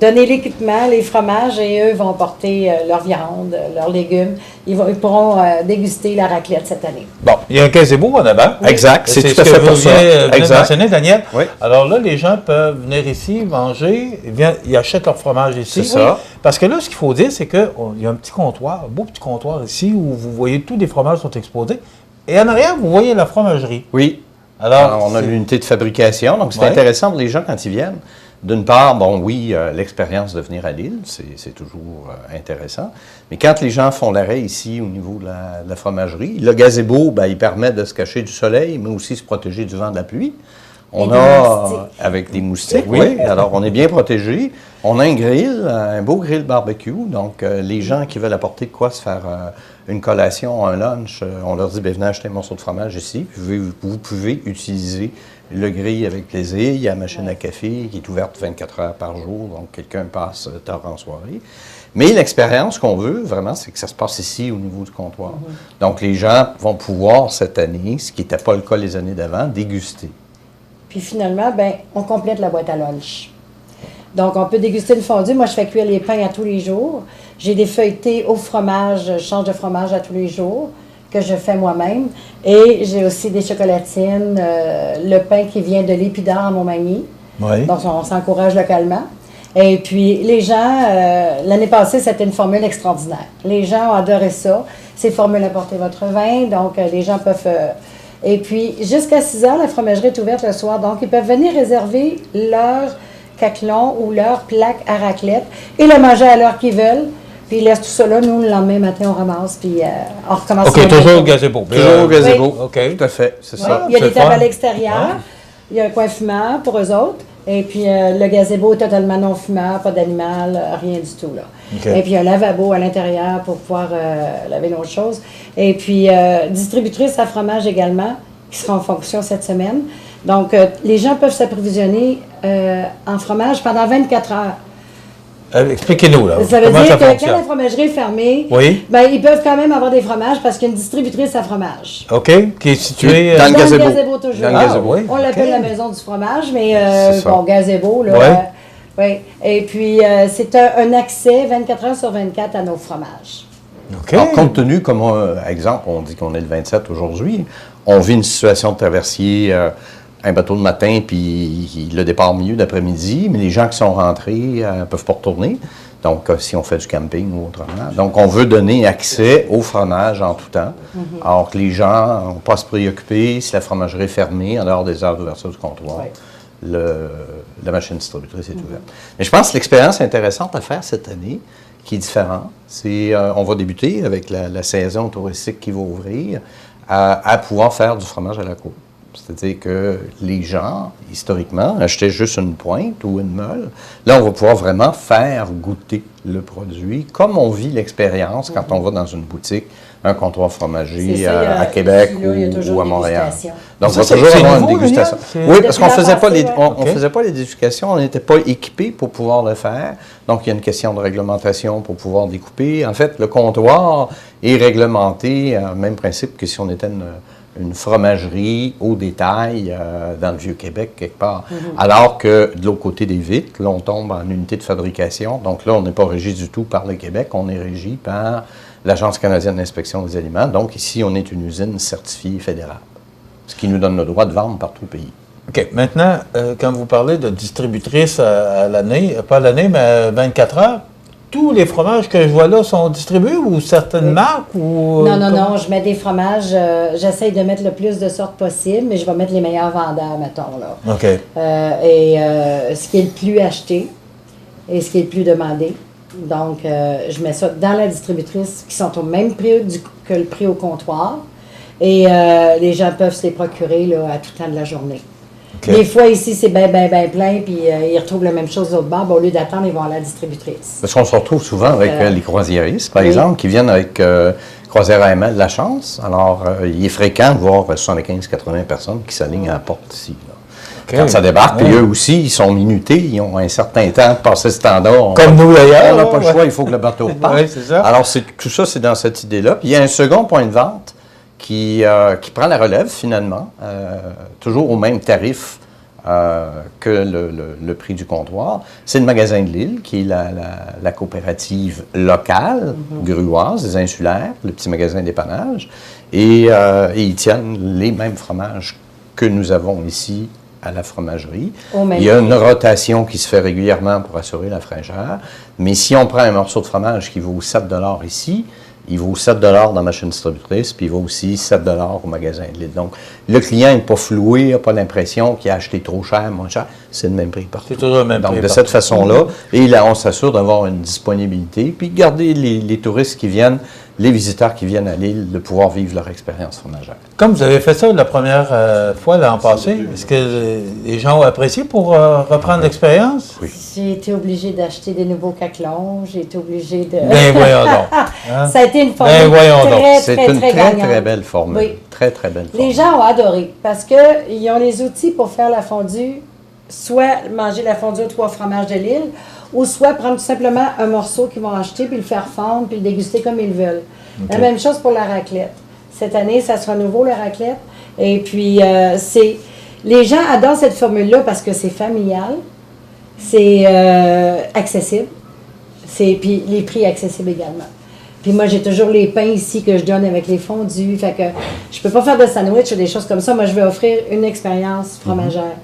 donner l'équipement, les fromages, et eux vont porter leur viande, leurs légumes. Ils pourront déguster la raclette cette année. Bon, Il y a un gazebo en avant. Exact, c'est tout à ce fait que pour vous ça. venez de Exact. mentionner, Daniel. Oui. Alors là, les gens peuvent venir ici, manger, ils achètent leur fromage ici. C'est ça. Parce que là, ce qu'il faut dire, c'est qu'il y a un petit comptoir, un beau petit comptoir ici, où vous voyez tous les fromages sont exposés. Et en arrière, vous voyez la fromagerie. Oui. Alors on a l'unité de fabrication, donc c'est intéressant pour les gens quand ils viennent. D'une part, bon, oui, l'expérience de venir à l'île, c'est toujours intéressant. Mais quand les gens font l'arrêt ici au niveau de la fromagerie, le gazebo, ben, il permet de se cacher du soleil, mais aussi se protéger du vent de la pluie. On a, avec des moustiques, oui. Alors, on est bien protégé. On a un grill, un beau grill barbecue. Donc, les gens qui veulent apporter de quoi se faire une collation, un lunch, on leur dit, bien, venez acheter un morceau de fromage ici. Vous pouvez utiliser le grill avec plaisir. Il y a la machine à café qui est ouverte 24 heures par jour. Donc, quelqu'un passe tard en soirée. Mais l'expérience qu'on veut, vraiment, c'est que ça se passe ici, au niveau du comptoir. Donc, les gens vont pouvoir, cette année, ce qui n'était pas le cas les années d'avant, déguster. Puis finalement, ben, on complète la boîte à lunch. Donc, on peut déguster une fondue. Moi, je fais cuire les pains à tous les jours. J'ai des feuilletés au fromage, je change de fromage à tous les jours, que je fais moi-même. Et j'ai aussi des chocolatines, le pain qui vient de l'Épidore en Montmagny. Oui. Donc, on s'encourage localement. Et puis, les gens, l'année passée, c'était une formule extraordinaire. Les gens ont adoré ça. C'est formule apportez votre vin, donc les gens peuvent... et puis, jusqu'à 6 heures, la fromagerie est ouverte le soir. Donc, ils peuvent venir réserver leur caclon ou leur plaque à raclette et le manger à l'heure qu'ils veulent. Puis, ils laissent tout ça là. Nous, le lendemain matin, on ramasse, puis on recommence. OK, toujours au gazebo. Toujours au gazebo. OK. Tout à fait, c'est ça. Il y a des tables à l'extérieur. Il y a un coin fumeur pour eux autres. Et puis, le gazebo est totalement non fumeur, pas d'animal, rien du tout, là. Okay. Et puis, un lavabo à l'intérieur pour pouvoir laver nos choses. Et puis, distributrice à fromage également, qui sera en fonction cette semaine. Donc, les gens peuvent s'approvisionner en fromage pendant 24 heures. Expliquez-nous, là. Ça veut comment dire ça que fonctionne? quand la fromagerie est fermée, Oui. ben, ils peuvent quand même avoir des fromages parce qu'il y a une distributrice à fromage. OK, qui est située... Dans le gazebo toujours. Dans le gazebo. oui. On l'appelle la maison du fromage, mais C'est bon, gazebo, là. Ouais. Oui. Et puis, c'est un accès 24 heures sur 24 à nos fromages. OK. Alors, compte tenu, comme exemple, on dit qu'on est le 27 aujourd'hui, on vit une situation de traversier, un bateau le matin, puis le départ au milieu d'après-midi, mais les gens qui sont rentrés ne peuvent pas retourner. Donc, si on fait du camping ou autrement. Donc, on veut donner accès au fromage en tout temps. Alors que les gens n'ont pas à se préoccuper si la fromagerie est fermée en dehors des heures d'ouverture du comptoir. Oui. La machine distributrice est ouverte. Mais je pense que l'expérience intéressante à faire cette année, qui est différente, c'est on va débuter avec la saison touristique qui va ouvrir, à pouvoir faire du fromage à la côte. C'est-à-dire que les gens, historiquement, achetaient juste une pointe ou une meule. Là, on va pouvoir vraiment faire goûter le produit, comme on vit l'expérience quand on va dans une boutique, un comptoir fromager à Québec ou à Montréal. Donc, on va toujours avoir une dégustation. Oui, parce qu'on ne faisait pas les dégustations, on n'était pas équipés pour pouvoir le faire. Donc, il y a une question de réglementation pour pouvoir découper. En fait, le comptoir est réglementé, même principe que si on était une fromagerie au détail dans le Vieux-Québec, quelque part. Alors que de l'autre côté des vitres, là, on tombe en unité de fabrication. Donc là, on n'est pas régi du tout par le Québec, on est régi par l'Agence canadienne d'inspection des aliments. Donc ici, on est une usine certifiée fédérale, ce qui nous donne le droit de vendre partout au pays. OK. Maintenant, quand vous parlez de distributrice à l'année, pas à l'année, mais à 24 heures, tous les fromages que je vois là sont distribués ou certaines marques? Ou, Non, je mets des fromages, j'essaye de mettre le plus de sortes possible, mais je vais mettre les meilleurs vendeurs, mettons, là. OK. Ce qui est le plus acheté et ce qui est le plus demandé. Donc, je mets ça dans la distributrice qui sont au même prix que le prix au comptoir. Et les gens peuvent se les procurer là, à tout temps de la journée. Okay. Des fois, ici, c'est bien plein, puis ils retrouvent la même chose de l'autre bord. Au lieu d'attendre, ils vont à la distributrice. Parce qu'on se retrouve souvent avec les croisiéristes, par exemple, qui viennent avec Croisière AML La Chance. Alors, il est fréquent de voir 75-80 personnes qui s'alignent à la porte ici. Okay. Quand ça débarque, puis eux aussi, ils sont minutés, ils ont un certain temps de passer ce temps-là. Comme nous d'ailleurs. On n'a pas le choix, il faut que le bateau parte. Oui, c'est ça. Alors, tout ça, c'est dans cette idée-là. Puis il y a un second point de vente qui prend la relève, finalement, toujours au même tarif que le prix du comptoir. C'est le magasin de Lille, qui est la coopérative locale, gruoise, des insulaires, le petit magasin d'épanage. Et ils tiennent les mêmes fromages que nous avons ici à la fromagerie. Il y a une rotation qui se fait régulièrement pour assurer la fraîcheur. Mais si on prend un morceau de fromage qui vaut 7 $ ici, il vaut 7 $ dans ma chaîne distributrice, puis il vaut aussi 7 $ au magasin de Lille. Donc, le client n'est pas floué, n'a pas l'impression qu'il a acheté trop cher, moins cher. C'est le même prix partout. C'est toujours le même prix. Donc, de cette façon-là, et là, on s'assure d'avoir une disponibilité, puis garder les touristes qui viennent, les visiteurs qui viennent à Lille, de pouvoir vivre leur expérience fromagère. Comme vous avez fait ça la première fois l'an passé, est-ce que les gens ont apprécié pour reprendre l'expérience? Oui. J'ai été obligée d'acheter des nouveaux caclons, j'ai été obligée de... Ben voyons donc. Hein? Ça a été une formule très très belle formule. Oui. Très belle formule. Les gens ont adoré parce qu'ils ont les outils pour faire la fondue, soit manger la fondue aux 3 fromages de Lille, ou soit prendre tout simplement un morceau qu'ils vont acheter, puis le faire fondre, puis le déguster comme ils veulent. Okay. La même chose pour la raclette. Cette année, ça sera nouveau, la raclette. Et puis, les gens adorent cette formule-là parce que c'est familial, c'est accessible, puis les prix accessibles également. Puis moi, j'ai toujours les pains ici que je donne avec les fondus. Fait que je peux pas faire de sandwich ou des choses comme ça. Moi, je vais offrir une expérience fromagère.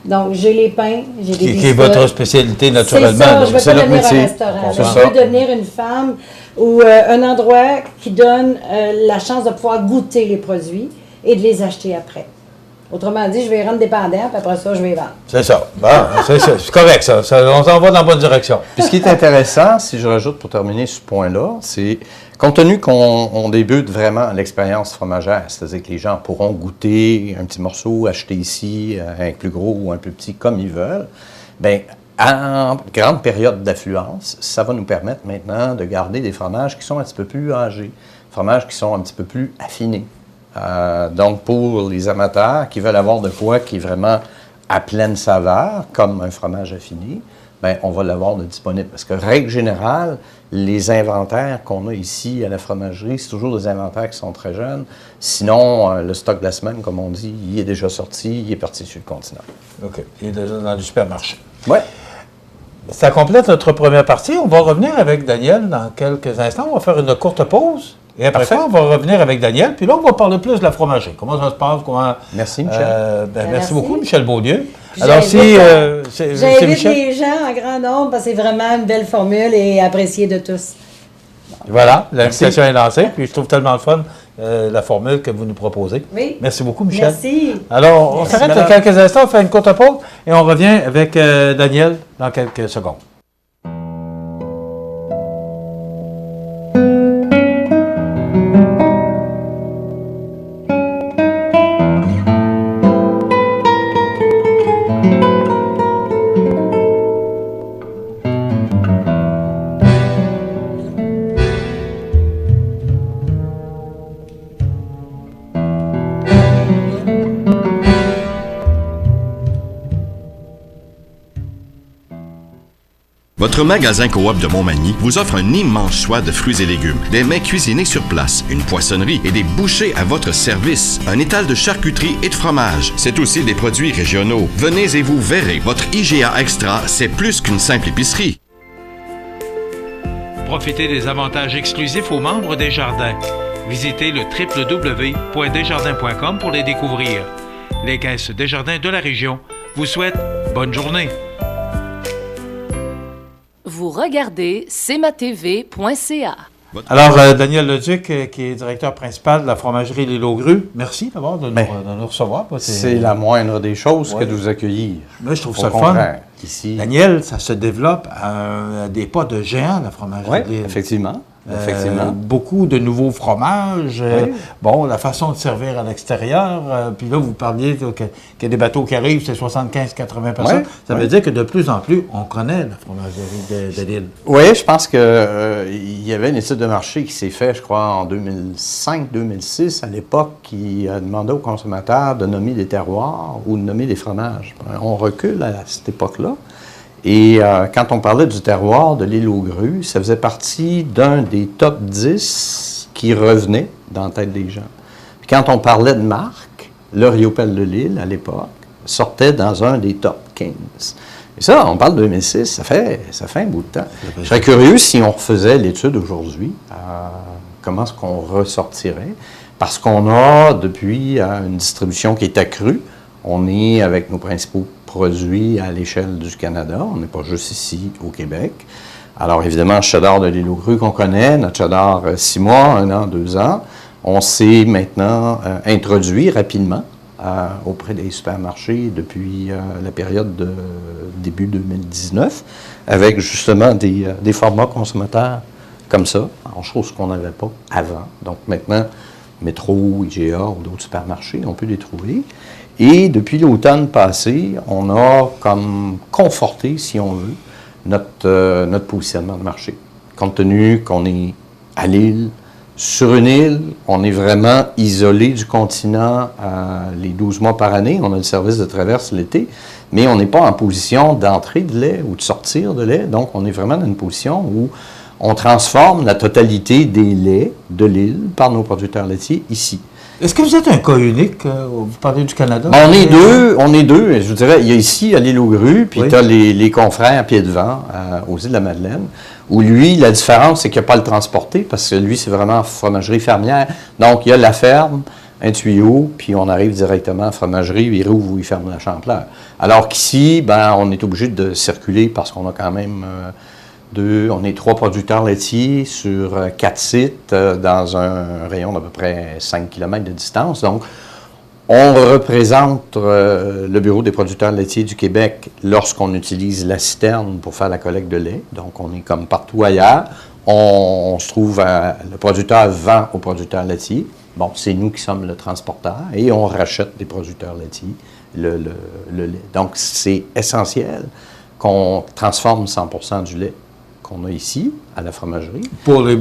Donc, j'ai les pains, j'ai des biscuits. Qui est votre spécialité, naturellement. C'est ça, je ne veux pas devenir un restaurant. Je veux devenir une femme ou un endroit qui donne la chance de pouvoir goûter les produits et de les acheter après. Autrement dit, je vais les rendre dépendants, puis après ça, je vais les vendre. C'est ça. Bon, c'est correct, ça. On s'en va dans la bonne direction. Puis ce qui est intéressant, si je rajoute pour terminer ce point-là, c'est compte tenu qu'on débute vraiment l'expérience fromagère, c'est-à-dire que les gens pourront goûter un petit morceau, acheter ici, un plus gros ou un plus petit, comme ils veulent, bien, en grande période d'affluence, ça va nous permettre maintenant de garder des fromages qui sont un petit peu plus âgés, fromages qui sont un petit peu plus affinés. Donc, pour les amateurs qui veulent avoir de quoi qui est vraiment à pleine saveur, comme un fromage affiné, bien, on va l'avoir de disponible. Parce que, règle générale, les inventaires qu'on a ici à la fromagerie, c'est toujours des inventaires qui sont très jeunes. Sinon, le stock de la semaine, comme on dit, il est déjà sorti, il est parti sur le continent. OK. Il est déjà dans le supermarché. Oui. Ça complète notre première partie. On va revenir avec Daniel dans quelques instants. On va faire une courte pause. Et après ça, on va revenir avec Daniel. Puis là, on va parler plus de la fromagerie. Comment ça se passe? Merci, Michel. Merci beaucoup, Michel Beaulieu. Alors, j'invite les gens en grand nombre parce que c'est vraiment une belle formule et appréciée de tous. Voilà, l'invitation est lancée. Puis je trouve tellement le fun, la formule que vous nous proposez. Oui. Merci beaucoup, Michel. Merci. Alors, on s'arrête quelques instants, on fait une courte pause et on revient avec Daniel dans quelques secondes. Votre magasin Coop de Montmagny vous offre un immense choix de fruits et légumes, des mets cuisinés sur place, une poissonnerie et des bouchers à votre service, un étal de charcuterie et de fromage. C'est aussi des produits régionaux. Venez et vous verrez, votre IGA Extra, c'est plus qu'une simple épicerie. Profitez des avantages exclusifs aux membres des Jardins. Visitez le www.desjardins.com pour les découvrir. Les caisses Desjardins de la région vous souhaitent bonne journée. Vous regardez cmatv.ca. Alors, Daniel Leduc, qui est directeur principal de la fromagerie L'Île aux Grues, merci d'abord de nous recevoir. C'est la moindre des choses que de vous accueillir. Moi, je trouve ça fun. Ici. Daniel, ça se développe à des pas de géant, la fromagerie de L'Île. Effectivement. Beaucoup de nouveaux fromages. Bon, la façon de servir à l'extérieur. Puis là, vous parliez qu'il y a des bateaux qui arrivent, c'est 75-80 personnes. Ça veut dire que de plus en plus, on connaît la fromagerie de Lille. Oui, je pense qu'il y avait une étude de marché qui s'est faite, je crois, en 2005-2006, à l'époque, qui a demandé aux consommateurs de nommer des terroirs ou de nommer des fromages. On recule à cette époque-là. Et quand on parlait du terroir de L'Île aux Grues, ça faisait partie d'un des top 10 qui revenait dans la tête des gens. Puis quand on parlait de marque, le Riopelle de Lille, à l'époque, sortait dans un des top 15. Et ça, on parle de 2006, ça fait un bout de temps. Je serais curieux si on refaisait l'étude aujourd'hui, comment est-ce qu'on ressortirait, parce qu'on a depuis une distribution qui est accrue. On est avec nos principaux produits à l'échelle du Canada, on n'est pas juste ici au Québec. Alors évidemment, le cheddar de l'île aux Crues qu'on connaît, notre cheddar 6 mois, 1 an, 2 ans, on s'est maintenant introduit rapidement auprès des supermarchés depuis la période de début 2019, avec justement des formats consommateurs comme ça, en chose qu'on n'avait pas avant. Donc maintenant, Métro, IGA ou d'autres supermarchés, on peut les trouver. Et depuis l'automne passé, on a comme conforté, si on veut, notre positionnement de marché. Compte tenu qu'on est à l'île, sur une île, on est vraiment isolé du continent les 12 mois par année. On a le service de traverse l'été, mais on n'est pas en position d'entrer de lait ou de sortir de lait. Donc, on est vraiment dans une position où on transforme la totalité des laits de l'île par nos producteurs laitiers ici. Est-ce que vous êtes un cas unique? Vous parlez du Canada? Ben, on est deux. Je vous dirais, il y a ici, à l'île aux Grues, puis tu as les confrères à Pied-de-Vent, aux îles de la Madeleine, où lui, la différence, c'est qu'il n'y a pas à le transporter, parce que lui, c'est vraiment fromagerie fermière. Donc, il y a la ferme, un tuyau, puis on arrive directement à la fromagerie, il rouvre ou il ferme la champleur. Alors qu'ici, ben, on est obligé de circuler parce qu'on a quand même... on est 3 producteurs laitiers sur 4 sites dans un rayon d'à peu près 5 km de distance. Donc, on représente le Bureau des producteurs laitiers du Québec lorsqu'on utilise la citerne pour faire la collecte de lait. Donc, on est comme partout ailleurs. On se trouve, le producteur vend aux producteurs laitiers. Bon, c'est nous qui sommes le transporteur et on rachète des producteurs laitiers le lait. Donc, c'est essentiel qu'on transforme 100% du lait qu'on a ici, à la fromagerie.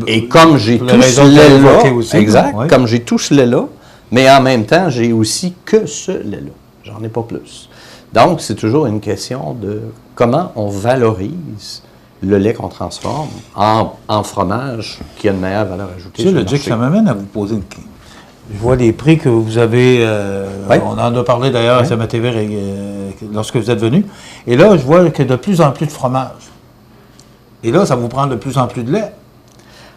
Et comme j'ai tout ce lait-là, exact, oui. Comme j'ai tout ce lait-là, mais en même temps, j'ai aussi que ce lait-là. J'en ai pas plus. Donc, c'est toujours une question de comment on valorise le lait qu'on transforme en fromage qui a une meilleure valeur ajoutée. Tu sais, le Dick, ça m'amène à vous poser une question. Je vois les prix que vous avez, oui. On en a parlé d'ailleurs à CMA-TV lorsque vous êtes venu. Et là, je vois qu'il y a de plus en plus de fromage. Et là, ça vous prend de plus en plus de lait.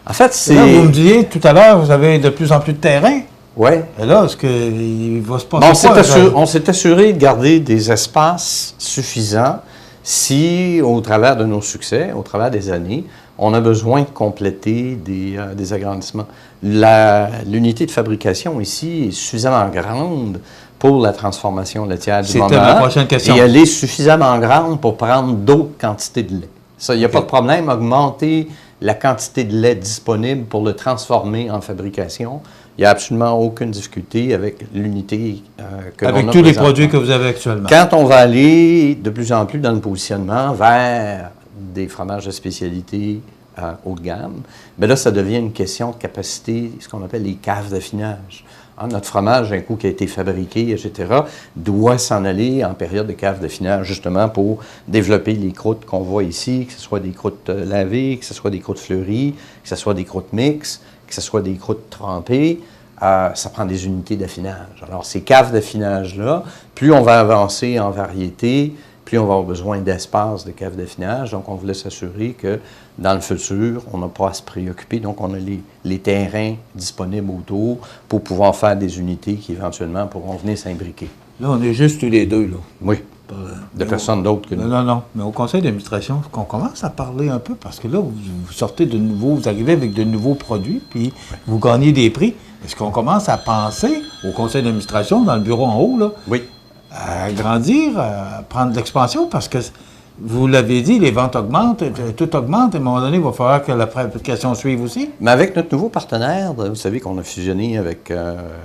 En fait, c'est... Là, vous me disiez tout à l'heure, vous avez de plus en plus de terrain. Oui. Et là, est-ce qu'il va se passer on s'est assuré de garder des espaces suffisants si, au travers de nos succès, au travers des années, on a besoin de compléter des agrandissements. L'unité de fabrication ici est suffisamment grande pour la transformation laitière du moment. C'était ma prochaine question. Et elle est suffisamment grande pour prendre d'autres quantités de lait. Ça, il n'y a pas de problème, augmenter la quantité de lait disponible pour le transformer en fabrication. Il n'y a absolument aucune difficulté avec l'unité que l'on a. Avec tous les produits que vous avez actuellement. Quand on va aller de plus en plus dans le positionnement vers des fromages de spécialité haut de gamme, bien là, ça devient une question de capacité, ce qu'on appelle les caves d'affinage. Notre fromage, un coup qui a été fabriqué, etc., doit s'en aller en période de cave d'affinage, justement pour développer les croûtes qu'on voit ici, que ce soit des croûtes lavées, que ce soit des croûtes fleuries, que ce soit des croûtes mixtes, que ce soit des croûtes trempées. Ça prend des unités d'affinage. Alors, ces caves d'affinage-là, plus on va avancer en variété, plus on va avoir besoin d'espace de caves d'affinage. Donc, on voulait s'assurer que dans le futur, on n'a pas à se préoccuper. Donc, on a les terrains disponibles autour pour pouvoir faire des unités qui, éventuellement, pourront venir s'imbriquer. Là, on est juste tous les deux, là. Oui. De personne d'autre que nous. Non. Mais au conseil d'administration, qu'on commence à parler un peu, parce que là, vous sortez de nouveaux, vous arrivez avec de nouveaux produits, puis vous gagnez des prix. Est-ce qu'on commence à penser au conseil d'administration, dans le bureau en haut, là? Oui. À grandir, à prendre de l'expansion, parce que, vous l'avez dit, les ventes augmentent, tout augmente, et à un moment donné, il va falloir que la fabrication suive aussi. Mais avec notre nouveau partenaire, vous savez qu'on a fusionné avec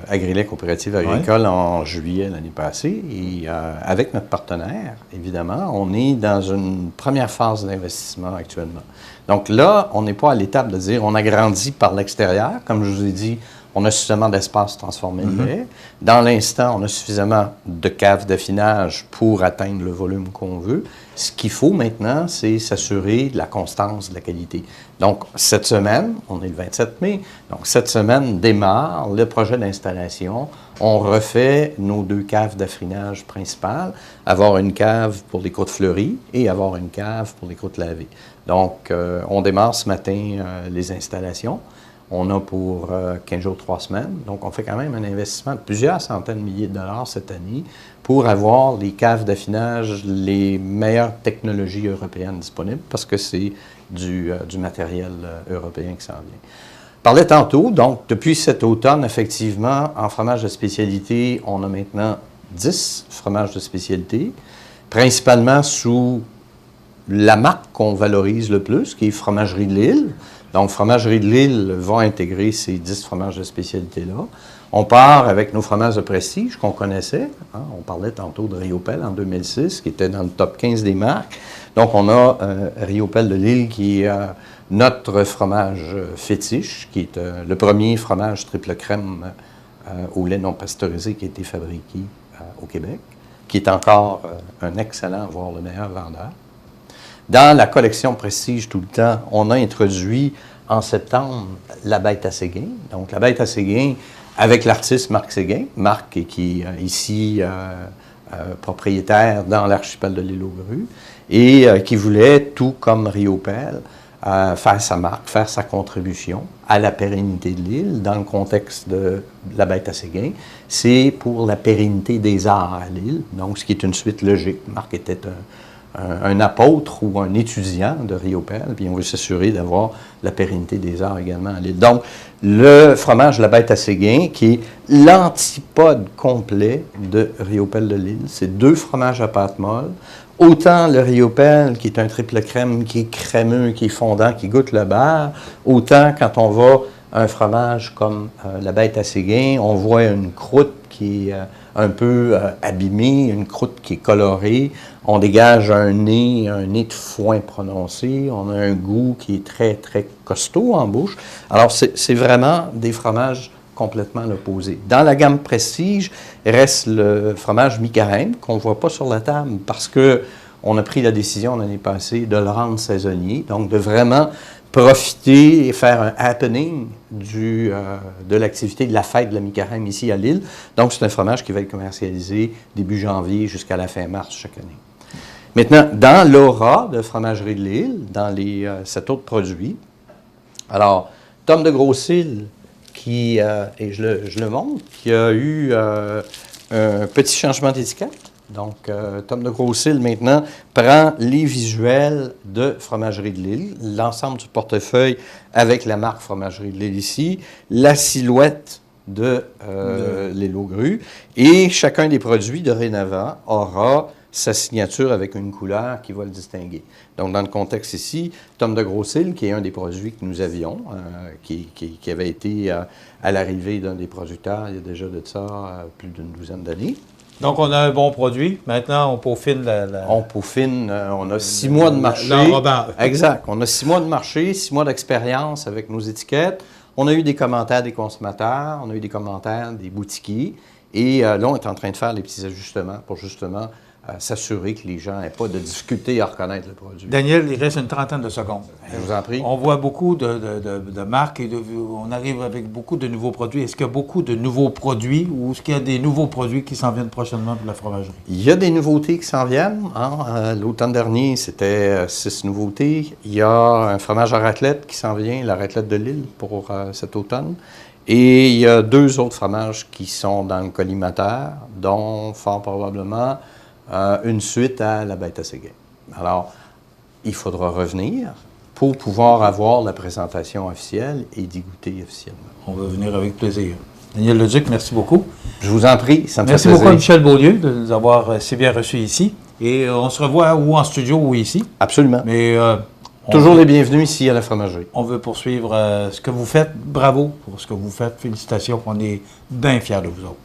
Agrilait Coopérative Agricole en juillet l'année passée, et avec notre partenaire, évidemment, on est dans une première phase d'investissement actuellement. Donc là, on n'est pas à l'étape de dire on agrandit par l'extérieur, comme je vous ai dit, On a suffisamment d'espace pour transformer le lait. Dans l'instant, on a suffisamment de caves d'affinage pour atteindre le volume qu'on veut. Ce qu'il faut maintenant, c'est s'assurer de la constance de la qualité. Donc, cette semaine, on est le 27 mai, donc cette semaine démarre le projet d'installation. On refait nos 2 caves d'affinage principales, avoir une cave pour les croûtes fleuries et avoir une cave pour les croûtes lavées. Donc, on démarre ce matin les installations. On a pour 15 jours, 3 semaines. Donc, on fait quand même un investissement de plusieurs centaines de milliers de dollars cette année pour avoir les caves d'affinage, les meilleures technologies européennes disponibles, parce que c'est du matériel européen qui s'en vient. Je parlais tantôt, donc, depuis cet automne, effectivement, en fromage de spécialité, on a maintenant 10 fromages de spécialité, principalement sous la marque qu'on valorise le plus, qui est Fromagerie de Lille. Donc, Fromagerie de Lille va intégrer ces 10 fromages de spécialité-là. On part avec nos fromages de prestige qu'on connaissait. Hein. On parlait tantôt de Riopelle en 2006, qui était dans le top 15 des marques. Donc, on a Riopelle de Lille qui est notre fromage fétiche, qui est le premier fromage triple crème au lait non pasteurisé qui a été fabriqué au Québec, qui est encore un excellent, voire le meilleur vendeur. Dans la collection Prestige tout le temps, on a introduit en septembre la bête à Séguin. Donc, la bête à Séguin avec l'artiste Marc Séguin, Marc qui est ici propriétaire dans l'archipel de l'île aux Grues et qui voulait, tout comme Riopelle, faire sa marque, faire sa contribution à la pérennité de l'île dans le contexte de la bête à Séguin. C'est pour la pérennité des arts à l'île, donc ce qui est une suite logique. Marc était un apôtre ou un étudiant de Riopelle, puis on veut s'assurer d'avoir la pérennité des arts également à l'île. Donc, le fromage La Bête à Séguin, qui est l'antipode complet de Riopelle de l'île, c'est 2 fromages à pâte molle. Autant le Riopelle, qui est un triple crème, qui est crémeux, qui est fondant, qui goûte le beurre, autant quand on va à un fromage comme La Bête à Séguin, on voit une croûte qui est un peu abîmée, une croûte qui est colorée. On dégage un nez de foin prononcé. On a un goût qui est très, très costaud en bouche. Alors, c'est vraiment des fromages complètement l'opposé. Dans la gamme Prestige, reste le fromage mi-carême qu'on ne voit pas sur la table parce qu'on a pris la décision l'année passée de le rendre saisonnier, donc de vraiment profiter et faire un happening de l'activité de la fête de la mi-carême ici à Lille. Donc, c'est un fromage qui va être commercialisé début janvier jusqu'à la fin mars chaque année. Maintenant, dans l'aura de Fromagerie de Lille, dans les 7 autres produits, alors, Tom de Grossil, qui, et je le montre, qui a eu un petit changement d'étiquette. Donc, Tom de Grossil, maintenant, prend les visuels de Fromagerie de Lille, l'ensemble du portefeuille avec la marque Fromagerie de Lille ici, la silhouette de l'île aux Grues, et chacun des produits dorénavant aura sa signature avec une couleur qui va le distinguer. Donc, dans le contexte ici, Tom de Grossil, qui est un des produits que nous avions, qui avait été à l'arrivée d'un des producteurs il y a déjà de ça plus d'une douzaine d'années. Donc, on a un bon produit. Maintenant, on peaufine On peaufine, on a 6 mois de marché. Exact. On a 6 mois de marché, 6 mois d'expérience avec nos étiquettes. On a eu des commentaires des consommateurs, on a eu des commentaires des boutiquiers. Et là, on est en train de faire les petits ajustements pour justement s'assurer que les gens n'aient pas de difficulté à reconnaître le produit. Daniel, il reste une trentaine de secondes. Je vous en prie. On voit beaucoup de marques et on arrive avec beaucoup de nouveaux produits. Est-ce qu'il y a beaucoup de nouveaux produits ou est-ce qu'il y a des nouveaux produits qui s'en viennent prochainement pour la fromagerie? Il y a des nouveautés qui s'en viennent. Hein. L'automne dernier, c'était 6 nouveautés. Il y a un fromage à raclette qui s'en vient, la raclette de Lille pour cet automne. Et il y a 2 autres fromages qui sont dans le collimateur, dont fort probablement une suite à la Bête à Séguin. Alors, il faudra revenir pour pouvoir avoir la présentation officielle et d'y goûter officiellement. On va venir avec plaisir. Daniel Leduc, merci beaucoup. Je vous en prie, ça me fait plaisir. Merci beaucoup à Michel Beaulieu de nous avoir si bien reçus ici. Et on se revoit ou en studio ou ici. Absolument. Mais toujours les bienvenus ici à la fromagerie. On veut poursuivre ce que vous faites. Bravo pour ce que vous faites. Félicitations. On est bien fiers de vous autres.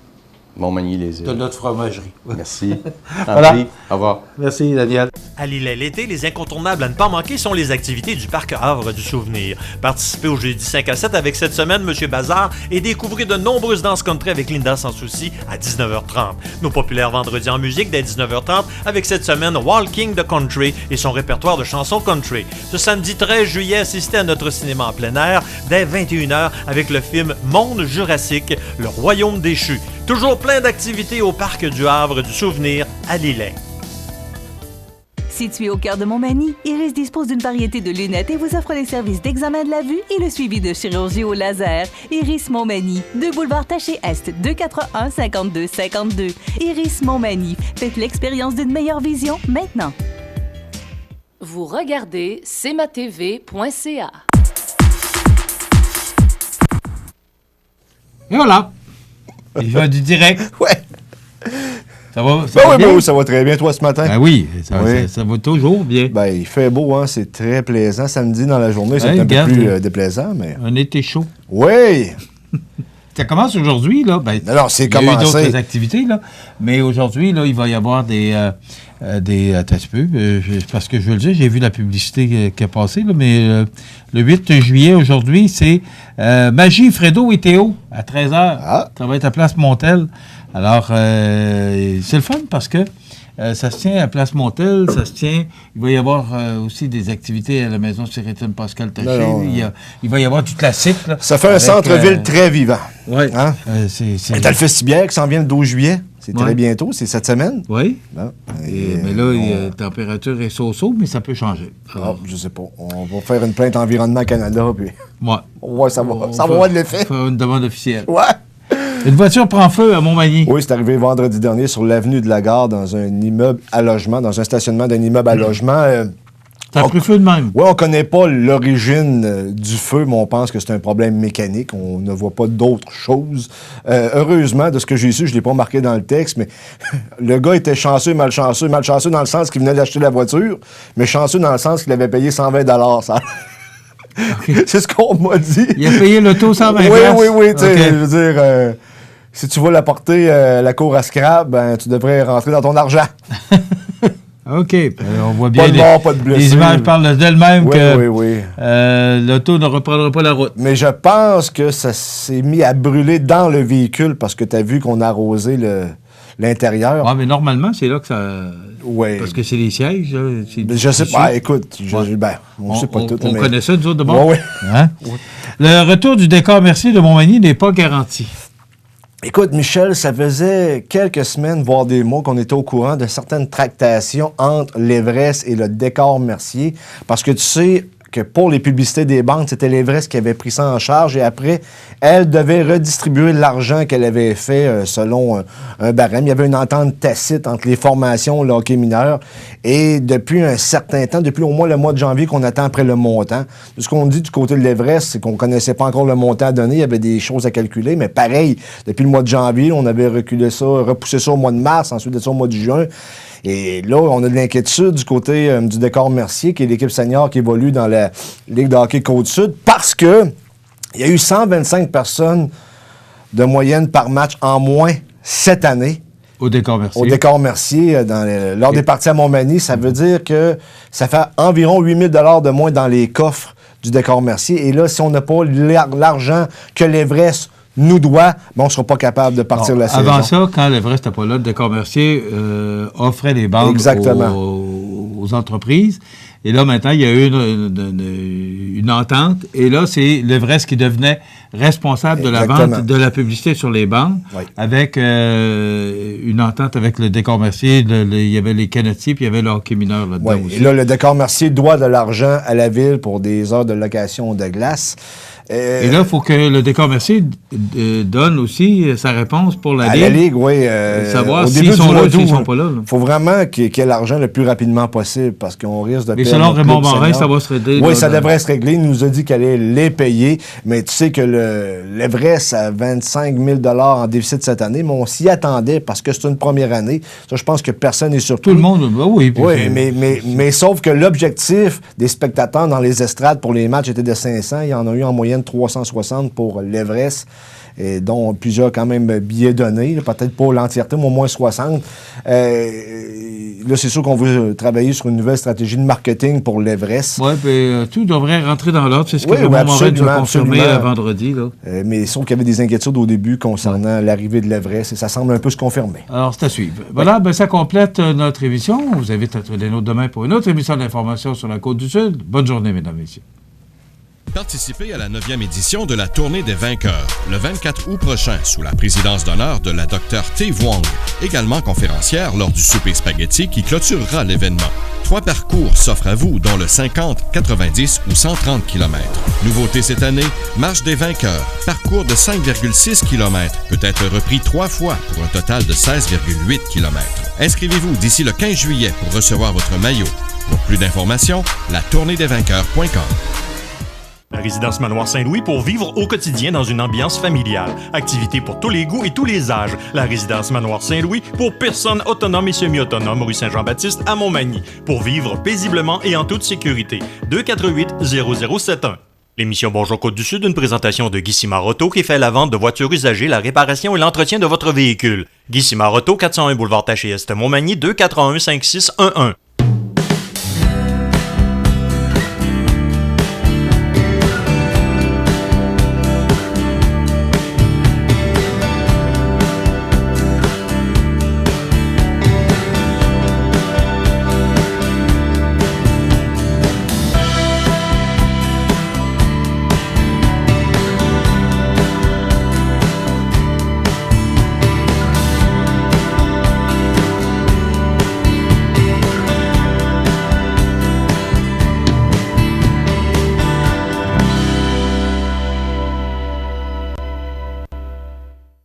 Montmagny-les-Îles. De notre fromagerie. Merci. Voilà. Au revoir. Merci, Daniel. À Lillet l'été, les incontournables à ne pas manquer sont les activités du Parc Havre du Souvenir. Participez au jeudi 5 à 7 avec cette semaine Monsieur Bazar et découvrez de nombreuses danses country avec Linda Sans Souci à 19h30. Nos populaires vendredis en musique dès 19h30 avec cette semaine Walking the Country et son répertoire de chansons country. Ce samedi 13 juillet, assistez à notre cinéma en plein air dès 21h avec le film Monde Jurassique, le royaume déchu. Toujours plein d'activités au Parc du Havre du Souvenir à Lillet. Situé au cœur de Montmagny, Iris dispose d'une variété de lunettes et vous offre les services d'examen de la vue et le suivi de chirurgie au laser. Iris Montmagny, 2 boulevard Taché-Est, 241-5252. Iris Montmagny, faites l'expérience d'une meilleure vision maintenant. Vous regardez cmatv.ca. Et voilà. Il va du direct. Ouais. Ça va, oui, ça va très bien, toi, ce matin? Ben oui, ça va toujours bien. Ben, il fait beau, hein, c'est très plaisant. Samedi, dans la journée, c'est un peu plus déplaisant, mais... Un été chaud. Oui! Ça commence aujourd'hui, là. Ben, alors, c'est commencé. Il y a eu d'autres activités, là. Mais aujourd'hui, là, il va y avoir des attends un peu, parce que je veux le dire, j'ai vu la publicité qui a passé, là, mais le 8 juillet, aujourd'hui, c'est Magie, Fredo et Théo, à 13h. Ah. Ça va être à Place Montel. Alors, c'est le fun parce que ça se tient à Place Montel, ça se tient... Il va y avoir aussi des activités à la maison Sir-Étienne Pascal Taché. Il va y avoir du classique. Là, ça fait un centre-ville très vivant. Oui. Hein? T'as le Festibiaire qui s'en vient le 12 juillet. C'est très bientôt, c'est cette semaine. Oui. Bon. Mais là, la température est so-so, mais ça peut changer. Je sais pas. On va faire une plainte Environnement Canada, puis... Ouais. Ça va avoir de l'effet. Faire une demande officielle. Ouais. Une voiture prend feu à Montmagny. Oui, c'est arrivé vendredi dernier sur l'avenue de la Gare, dans un immeuble à logement, dans un stationnement d'un immeuble à logement. Ça a pris feu de même. Oui, on ne connaît pas l'origine du feu, mais on pense que c'est un problème mécanique. On ne voit pas d'autres choses. Heureusement, de ce que j'ai su, je ne l'ai pas marqué dans le texte, mais le gars était chanceux, malchanceux. Malchanceux dans le sens qu'il venait d'acheter la voiture, mais chanceux dans le sens qu'il avait payé 120 $. Ça... Okay. C'est ce qu'on m'a dit. Il a payé l'auto 120 $. Oui. Je veux dire, si tu vas la porter à la cour à scrap, ben, tu devrais rentrer dans ton argent. OK. On voit bien pas de mort, pas de blessés. Les images parlent d'elles-mêmes que l'auto ne reprendra pas la route. Mais je pense que ça s'est mis à brûler dans le véhicule parce que tu as vu qu'on a arrosé l'intérieur. Ah, mais normalement, c'est là que ça... Oui. Parce que c'est les sièges. Je sais pas. Écoute, on sait pas tout. On connaît ça, nous autres, de bon. Oui. Hein? Le retour du décor Mercier de Montmagny n'est pas garanti. Écoute, Michel, ça faisait quelques semaines, voire des mois, qu'on était au courant de certaines tractations entre l'Everest et le décor Mercier. Parce que tu sais que pour les publicités des banques, c'était l'Everest qui avait pris ça en charge et après, elle devait redistribuer l'argent qu'elle avait fait selon un barème. Il y avait une entente tacite entre les formations, le hockey mineur et depuis un certain temps, depuis au moins le mois de janvier qu'on attend après le montant. Ce qu'on dit du côté de l'Everest, c'est qu'on ne connaissait pas encore le montant à donner, il y avait des choses à calculer, mais pareil, depuis le mois de janvier, on avait repoussé ça au mois de mars, ensuite de ça au mois de juin. Et là, on a de l'inquiétude du côté du décor Mercier, qui est l'équipe senior qui évolue dans la Ligue de hockey Côte-Sud, parce que il y a eu 125 personnes de moyenne par match en moins cette année. Au décor Mercier. Au décor Mercier, lors des parties à Montmagny. Ça veut dire que ça fait environ 8 000 $ de moins dans les coffres du décor Mercier. Et là, si on n'a pas l'argent que l'Everest nous doit, on ne sera pas capable de partir la saison. Avant ça, quand l'Everest n'était pas là, le décor Mercier offrait les bandes aux entreprises. Et là, maintenant, il y a eu une entente. Et là, c'est l'Everest qui devenait responsable de la vente de la publicité sur les bandes avec une entente avec le décor Mercier. Il y avait les canotiers puis il y avait le hockey mineur là-dedans aussi. Et là, le décor Mercier doit de l'argent à la ville pour des heures de location de glace. Et là, il faut que le décor Mercier donne aussi sa réponse pour la Ligue. À la Ligue, oui. Savoir s'ils sont là ou s'ils ne sont pas là. Il faut vraiment qu'il y ait l'argent le plus rapidement possible parce qu'on risque de perdre. Mais selon Raymond Morin, ça va se régler. Oui, ça devrait se régler. Il nous a dit qu'elle allait les payer. Mais tu sais que l'Everest a 25 000 $ en déficit cette année, mais on s'y attendait parce que c'est une première année. Ça, je pense que personne n'est surpris. Tout le monde, oui. Oui, mais sauf que l'objectif des spectateurs dans les estrades pour les matchs était de 500. Il y en a eu en moyenne 360 pour l'Everest. dont plusieurs quand même billets donnés, là, peut-être pas l'entièreté, mais au moins 60. Là, c'est sûr qu'on veut travailler sur une nouvelle stratégie de marketing pour l'Everest. Oui, puis tout devrait rentrer dans l'ordre. C'est ce que Raymond Morin nous a confirmé vendredi. Là. Mais sauf qu'il y avait des inquiétudes au début concernant l'arrivée de l'Everest et ça semble un peu se confirmer. Alors, c'est à suivre. Voilà, ben, ça complète notre émission. On vous invite à être des nôtres demain pour une autre émission d'information sur la Côte-du-Sud. Bonne journée, mesdames et messieurs. Participez à la 9e édition de la Tournée des vainqueurs, le 24 août prochain, sous la présidence d'honneur de la Dr. T. Wong, également conférencière lors du souper spaghetti qui clôturera l'événement. 3 parcours s'offrent à vous, dont le 50, 90 ou 130 km. Nouveauté cette année, Marche des vainqueurs, parcours de 5,6 km, peut être repris 3 fois pour un total de 16,8 km. Inscrivez-vous d'ici le 15 juillet pour recevoir votre maillot. Pour plus d'informations, latourneedesvainqueurs.com. La résidence Manoir Saint-Louis pour vivre au quotidien dans une ambiance familiale. Activités pour tous les goûts et tous les âges. La résidence Manoir Saint-Louis pour personnes autonomes et semi-autonomes, rue Saint-Jean-Baptiste à Montmagny. Pour vivre paisiblement et en toute sécurité. 248-0071. L'émission Bonjour Côte-du-Sud, une présentation de Guy Simard Auto qui fait la vente de voitures usagées, la réparation et l'entretien de votre véhicule. Guy Simard Auto, 401 boulevard Taché-Est, Montmagny, 241-5611.